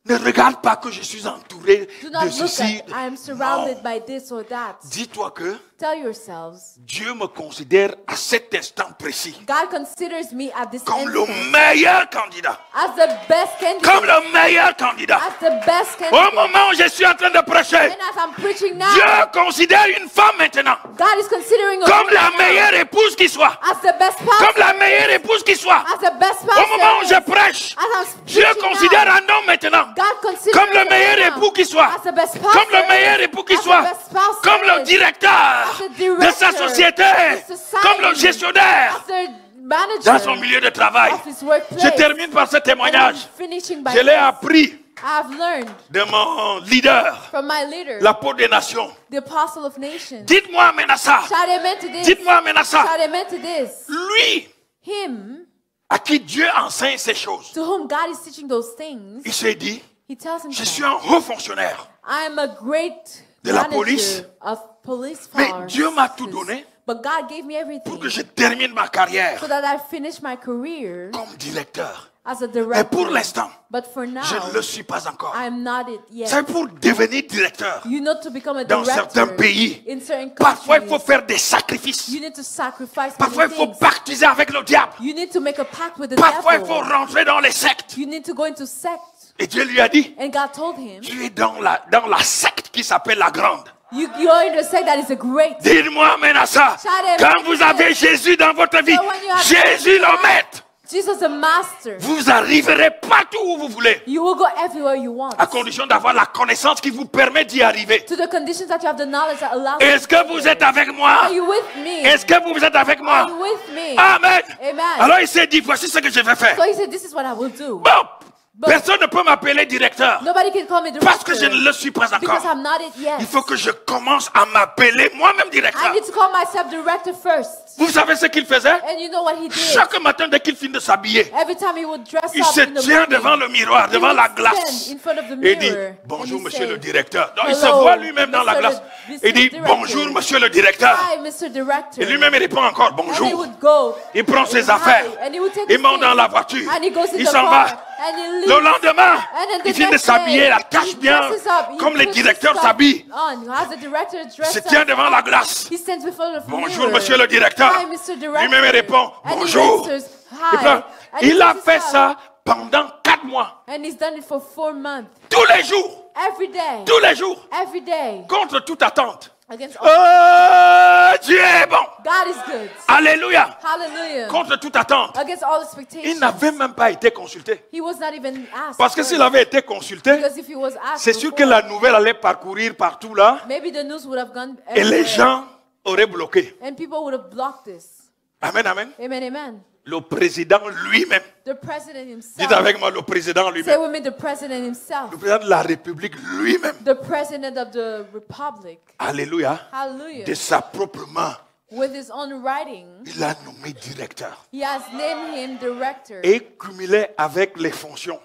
Ne regarde pas que je suis entouré Do not de look ceci. at I am surrounded Non. by this or that. Dis-toi que Tell yourselves, Dieu me considère à cet instant précis God considers me at this comme le instant meilleur candidat. as the best candidate. Comme le meilleur candidat. As the best Au candidate. moment où je suis en train de prêcher, And as I'm preaching now, Dieu considère une femme maintenant God is considering a comme woman la now meilleure épouse qui soit. as the best Comme pastor. la meilleure épouse qui soit. As the best Au pastor. moment où je is. prêche, As I'm Dieu preaching considère now, un homme maintenant God considers comme le a meilleur woman époux qui soit. as the best pastor. Comme le meilleur époux qui As the soit. best spouse Comme le is. directeur As the de sa director société. of society. Comme le gestionnaire As the manager dans son milieu de travail. of his workplace. Je termine par ce And I'm témoignage. finishing by Je l'ai this. appris I've learned de mon leader, from my leader, l'apôtre des nations. the apostle of nations. Dites-moi maintenant ça. Shout amen to this. Dites-moi maintenant ça. Shout amen to this. Lui, Him, à qui Dieu enseigne ces choses, to whom God is teaching those things, il s'est dit, he tells je suis himself, un haut fonctionnaire. I am a great De la manager police. of police Mais forces. Dieu m'a tout donné But God gave me pour everything que je termine ma carrière so that I finish my career comme directeur. as a Mais director. pour l'instant, But for now, je ne le suis pas encore. I am not it yet. C'est pour devenir directeur. You need to become a Dans director certains pays, in certain parfois il faut countries. faire des sacrifices. You need to sacrifice Parfois il many faut things. pactiser avec le diable. You need to make a pact with the Parfois il devil. faut rentrer dans les sectes. You need to go into sect. Et Dieu lui a dit, And God told him, tu es dans la secte qui s'appelle la grande. you are in a sect that is a great. Dites-moi maintenant ça. Quand vous avez Jésus dans votre vie, Jésus le maître, Jesus the master. vous arriverez partout où vous voulez. You will go everywhere you want. À condition d'avoir la connaissance qui vous permet d'y arriver. To the conditions that you have the knowledge that allows you Est-ce to que do vous it. êtes avec moi? Are you with me? Est-ce que vous êtes avec Are moi? you with me? Amen. Amen. Alors il s'est dit, voici ce que je vais faire. So he said, this is what I will do. Bon, personne ne peut m'appeler directeur Nobody can call me parce que je director ne le suis pas because encore. I'm not it yet. Il faut que je commence à m'appeler moi-même I directeur. need to call myself director first. Vous savez ce qu'il faisait? And you know what he did? Chaque matin, dès qu'il finit de s'habiller, Every time he would dress il up se in the tient morning, devant le miroir, he devant would la stand glace. in front of the Et dit, mirror, bonjour and he monsieur le said, directeur. Donc il se "Hello, voit lui-même dans la Mr. glace. Mr. Il dit, Director. bonjour monsieur le directeur. Hi, Mr. Director. Et lui-même il répond encore, And he bonjour. would go. Il prend ses Hi, affaires. and he would take Il his monte dans things, la voiture. and he goes in Il the s'en car, va. and he leaves. Le lendemain, And then the il vient de next s'habiller, day, la cache he bien, dresses up, he comme les puts directeurs his s'habillent. stuff on. As the director Il dress se up, tient devant la glace. he stands before the Bonjour mirror. monsieur le directeur. Hi, Mr. Director. Lui-même il répond, And he bonjour. answers, Et hi. puis, And he il a puts his fait stuff, ça pendant 4 mois. And he's done it for 4 months. Tous les jours. Every day. Tous les jours. Every day. Contre toute attente. Against all. Dieu est bon. God is good. Alléluia. Hallelujah. Contre toute attente. Against all Il expectations. n'avait même pas été consulté. He was not even asked. Parce que first. s'il avait été consulté, Because if he was asked c'est sûr que before, la nouvelle allait parcourir partout là. maybe the news would have gone Et les everywhere. gens auraient bloqué. And people would have blocked this. Amen, amen. Amen, amen. Le président lui-même. The president himself. Dites avec moi le président Say lui-même. with me, the president himself. Le président de la République lui-même. The president of the republic. Alléluia. Hallelujah. De sa propre main, With his own writing, il a nommé directeur. he has named him director. Et cumulé avec les fonctions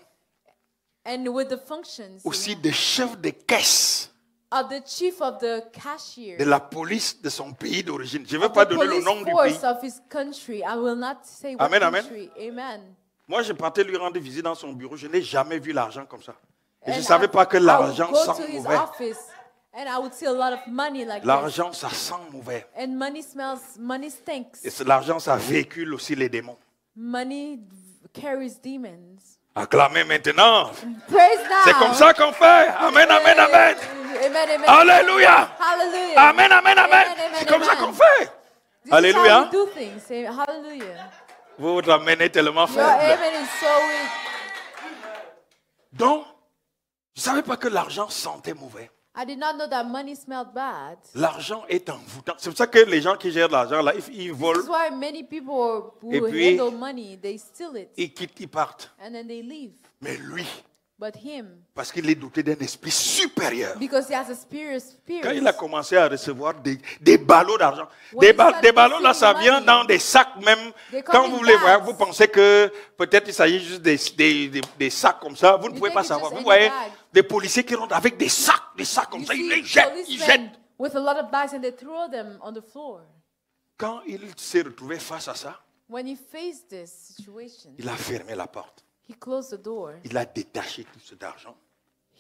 And with the functions aussi de chef de caisse of the chief of the cashier. de la police de son pays d'origine. Je ne vais Of pas the donner le police nom du force pays. of his country. I will not say what Amen, amen. country. Amen. Moi, je partais lui rendre visite dans son bureau. Je n'ai jamais vu l'argent comme ça. Et je ne And savais pas que I would l'argent go sent to his mauvais. office and I would see a lot of money like this. L'argent, ça sent mauvais. And money smells, money stinks. Et l'argent, ça véhicule aussi les démons. Money carries demons. Acclamez maintenant. Praise now. C'est comme ça qu'on fait. Amen, amen, amen. Amen, amen. Alléluia. Hallelujah. Amen, amen, amen. C'est comme ça qu'on fait. This Alléluia. is how we do things. Say, hallelujah. Votre amen est tellement Your faible. amen is so weak. Donc, je ne savais pas que l'argent sentait mauvais. I did not know that money smelled bad. L'argent est envoûtant. C'est pour ça que les gens qui gèrent l'argent, là, ils This volent, is why many people Et who puis- handle money, they steal it ils quittent, ils partent. and then they leave. Mais lui, But him, Parce qu'il est doté d'un esprit supérieur. because he has a spirit. Quand il a commencé à recevoir des ballots d'argent, When des he started ballots là, ça receiving vient money, dans des sacs même. they come Quand in vous les voyez, bags. vous pensez que peut-être il s'agit juste des sacs comme ça. Vous ne You pouvez think pas it's savoir. just Vous any voyez bag. des policiers qui rentrent avec des sacs comme You ça, ils see les jettent, ils jettent. policemen with a lot of bags and they throw them on the floor. Quand il s'est retrouvé face à ça, When he faced this situation, il a fermé la porte. he closed the door. Il a détaché tout cet argent.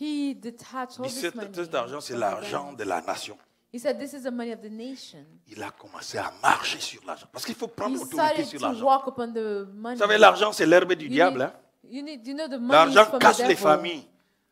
He detached all Il dit, this money. cet argent, c'est from the l'argent bank. de la nation. He said, "This is the money of the nation." Il a commencé à marcher sur l'argent. Parce qu'il faut He prendre autorité started sur to l'argent. walk upon the money. Vous savez, l'argent, c'est l'herbe du You diable. need- Hein? you know the money is L'argent from casse the les devil. familles.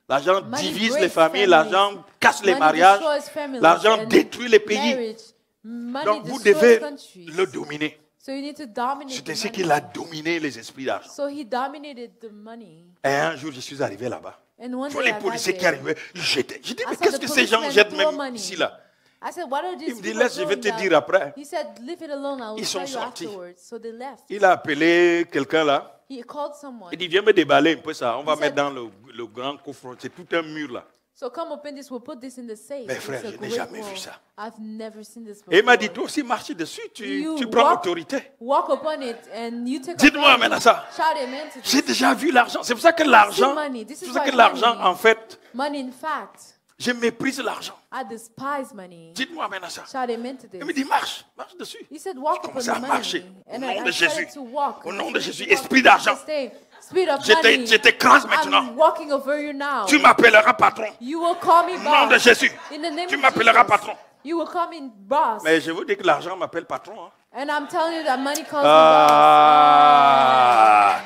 L'argent Money divise breaks les familles. families. L'argent casse les Money mariages. destroys families L'argent and détruit les pays. marriage. Money Donc, vous destroys devez countries. le dominer. So you need to dominate C'est the ainsi money. qu'il a dominé les esprits d'argent. So he dominated the money. Et un jour, je suis arrivé là-bas. And one Je vois day les I policiers got qui there. arrivaient, ils jetaient. J'ai dit, mais I saw qu'est-ce the que ces gens policemen jettent throw même money. ici, là? I said, what are these Il me dit, people laisse, je vais te throwing dire down? après. He said, leave it alone, I will Ils sont tell you sortis. afterwards. So they left. Il a appelé quelqu'un là. He called someone. Il dit, viens me déballer un peu ça. On va He mettre said- dans le grand coffre. C'est tout un mur là. So come open this, we'll put this in the safe. Mais It's frère, a je n'ai great jamais wall. vu ça. I've never seen this Et il m'a dit, before. toi aussi, marche dessus. Tu You prends walk- l'autorité. Walk upon it and you take Dites-moi authority. amen à ça. Shout amen to J'ai this. déjà vu l'argent. C'est pour ça que l'argent, money. This c'est is pour ça why que l'argent, money- en fait, Money, in fact, je méprise l'argent. I despise money. Dites-moi amen à ça. Shout amen to Il me this. dit, marche dessus. He said, J'ai walk upon commencé the à marcher. money. Au And nom I de started Jésus. to walk. Au nom de Jésus. Walk Esprit in d'argent. Jesus' name. Spirit of Je money. t'écrase maintenant. I'm walking over you now. Tu m'appelleras patron. You will call me Au nom de boss. Jésus. In the name Tu of m'appelleras Jesus. patron. You will call me boss. Mais je vous dis que l'argent m'appelle patron. Hein. And I'm telling you that money calls me Ah.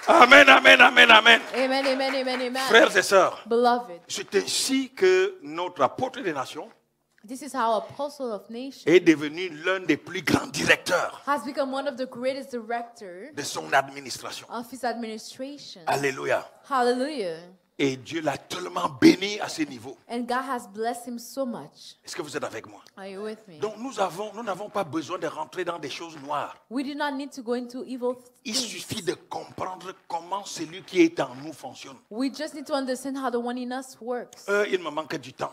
Amen, amen, amen, amen. boss. Amen, amen, amen, amen. Frères et sœurs, Beloved, c'est ainsi que notre apôtre des nations this is how Apostle of Nations est devenu l'un des plus grands directeurs has become one of the greatest directors de son administration. of his administration. Alléluia. Hallelujah. Et Dieu l'a tellement béni à ce niveau. And God has blessed him so much. Est-ce que vous êtes avec moi? Are you with me? Donc nous n'avons pas besoin de rentrer dans des choses noires. We do not need to go into evil Il things. suffit de comprendre comment celui qui est en nous fonctionne. We just need to understand how the one in us works. Il me manque du temps.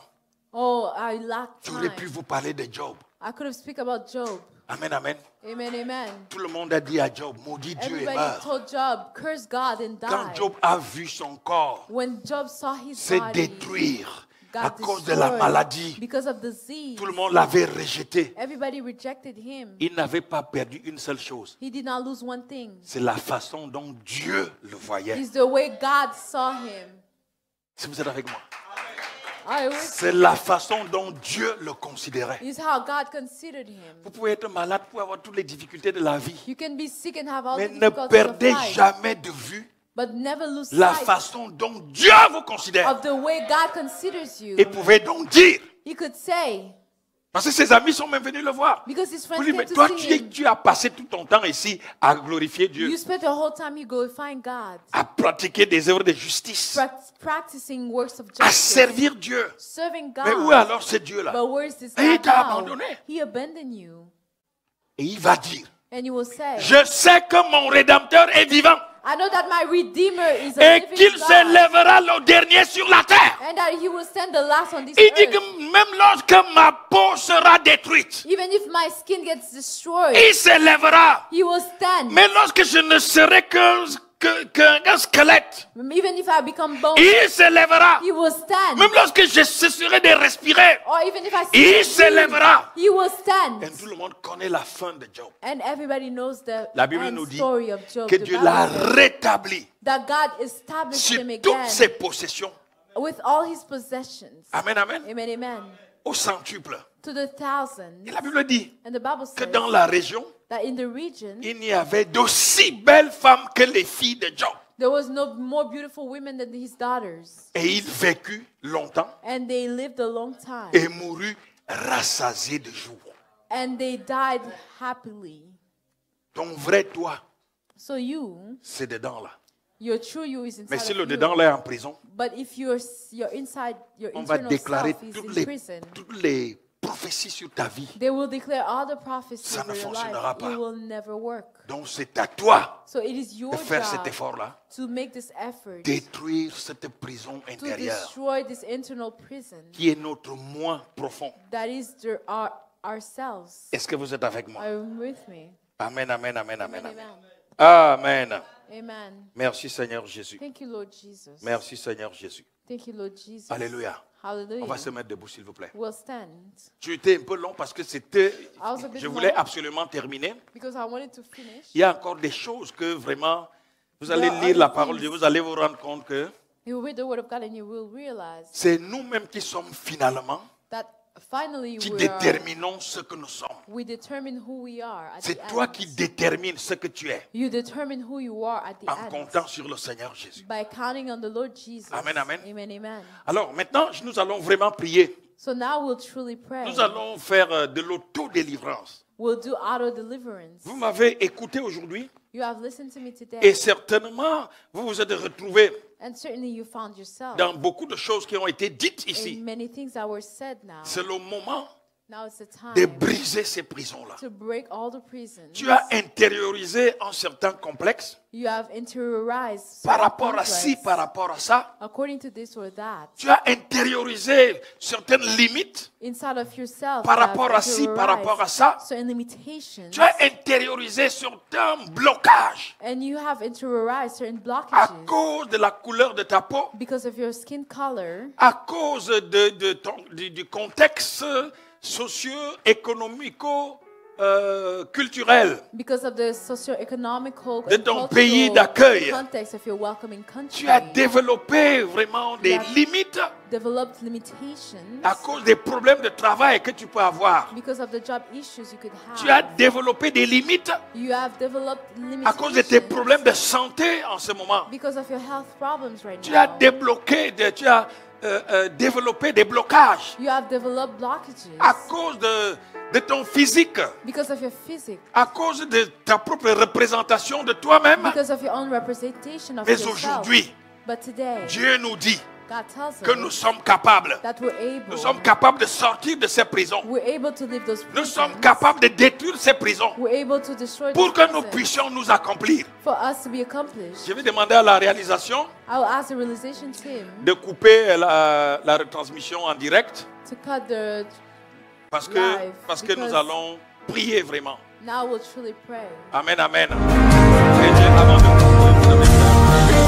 Oh, I lack J'aurais time. pu vous parler de Job. I could have speak about Job. Amen, amen. Amen, amen. Tout le monde a dit à Job, maudit Dieu et Everybody meurt. told Job, curse God and Quand die. Job a vu son corps When Job saw his se body, détruire à God cause de la destroyed maladie, because of disease. tout le monde l'avait rejeté. Everybody rejected him. Il n'avait pas perdu une seule chose. He did not lose one thing. C'est la façon dont Dieu le voyait. It's the way God saw him. Si vous êtes avec moi. I wish C'est la façon dont Dieu le considérait. is how God considered him. Vous pouvez être malade, vous pouvez avoir toutes les difficultés de la vie. You can be sick and have all Mais the ne difficulties of perdez life, jamais de vue but never lose la sight façon dont Dieu vous considère. of the way God considers you. Et pouvez donc dire, He could say, parce que ses amis sont même venus le voir. because his Vous friends lui dites, came mais to toi, see him, tu as passé tout ton temps ici à glorifier Dieu, you spent your whole time here glorifying God, à pratiquer des œuvres de justice, practicing works of à justice, servir Dieu. serving Mais où est God. alors ce Dieu-là? But where is this Et il God t'a now? abandonné. He abandoned you. Et il va dire, And you will say, je sais que mon Rédempteur est vivant I know that my Redeemer is a et living qu'il God, s'élèvera le dernier sur la terre. and that He will stand the last on this Il dit earth. que même lorsque ma peau sera détruite, Even if my skin gets destroyed, il s'élèvera. He will stand. Mais lorsque je ne serai qu'un squelette, Even if I become bone, il s'élèvera. He will stand. Même lorsque je cesserai de respirer, Or even if I il see s'élèvera. He will stand. Et tout le monde connaît la fin de Job. And everybody knows the La Bible end nous dit story of Job. que The Dieu Bible l'a says rétabli that God established sur him toutes again ses possessions. with all his possessions. Amen, amen. Amen, amen. Au centuple. To the thousands. Et la Bible dit And the Bible que says dans la région, that in the region, il n'y avait d'aussi belles femmes que les filles de Job. there was no more beautiful women than his daughters. Et il vécut longtemps And they lived a long time. et mourut rassasié de jours. And they died happily. Ton vrai toi, So you, c'est dedans là. your true you is Mais inside si le of you. dedans là est en prison, But if your inside, your on va internal déclarer self is toutes in les, prison, toutes les prophéties sur ta vie. They will declare all the prophecies Ça ne over your fonctionnera life. pas. It will never work. Donc c'est à toi So it is your de faire cet job effort-là. to make this effort Détruire cette prison to intérieure destroy this internal prison qui est notre moi profond. that is ourselves. Est-ce que vous êtes avec moi? Are you with me? Amen, amen, amen, amen, Amen. amen. Amen. Amen. Merci Seigneur Jésus. Thank you, Lord Jesus. Merci Seigneur Jésus. Thank you, Lord Jesus. Alléluia. On Hallelujah. va se mettre debout s'il vous plaît. We'll stand Tu étais un peu long parce que je voulais long. absolument terminer. because I wanted to finish. Il y a encore des choses que vraiment, vous allez There are lire la other parole de things. Dieu, vous allez vous rendre compte que You will read the word of God and you will realize c'est nous-mêmes qui sommes finalement, that finally qui we déterminons ce que nous sommes. determine who we are at C'est the toi end. qui détermines ce que tu es You determine who you are at the en end comptant sur le Seigneur Jésus. by counting on the Lord Jesus. Amen, amen. Amen, amen. Alors maintenant, nous allons vraiment prier. So now we'll truly pray. Nous allons faire de l'autodélivrance. We'll do auto deliverance. Vous m'avez écouté aujourd'hui You have listened to me today, et certainement, vous vous êtes retrouvés and certainly you found yourself dans beaucoup de choses qui ont été dites in ici. many things that were said now. C'est le moment Now it's the time de briser ces prisons-là. to break all the prisons. Tu as intériorisé un certain complexe You have interiorized par certain rapport à ci, complex par rapport à ça. according to this or that. Tu as intériorisé certaines limites Inside of yourself, par you have rapport à ci, par rapport à ça. certain limitations, Tu as intériorisé certains blocages and you have interiorized certain à blockages cause de la couleur de ta peau, because of your skin color, à cause du contexte socio-économico-culturel. because of the socio-economical De and ton pays d'accueil. context of your welcoming country. Tu as développé vraiment des limites Developed limitations à cause des problèmes de travail que tu peux avoir. because of the job issues you could have. Tu as développé des limites You have developed à cause de tes limitations problèmes de santé en ce moment. because of your health problems right Tu as now. développé des blocages You have developed blockages à cause de ton physique, because of your physique, à cause de ta propre représentation de toi-même. because of your own representation of Mais yourself. aujourd'hui, But today, Dieu nous dit God tells que nous us sommes capables. that Nous sommes capables de sortir de ces prisons. we're able to leave those Nous sommes prisons. capables de détruire ces prisons We're able to destroy pour those que nous prisons puissions nous accomplir. for us to be accomplished. Je vais demander à la réalisation I will ask the realization team de couper la retransmission en direct to cut the parce que Live, nous because- allons prier vraiment. now we'll truly pray. Amen, amen. Et Dieu, avant de conclure, vous avez fait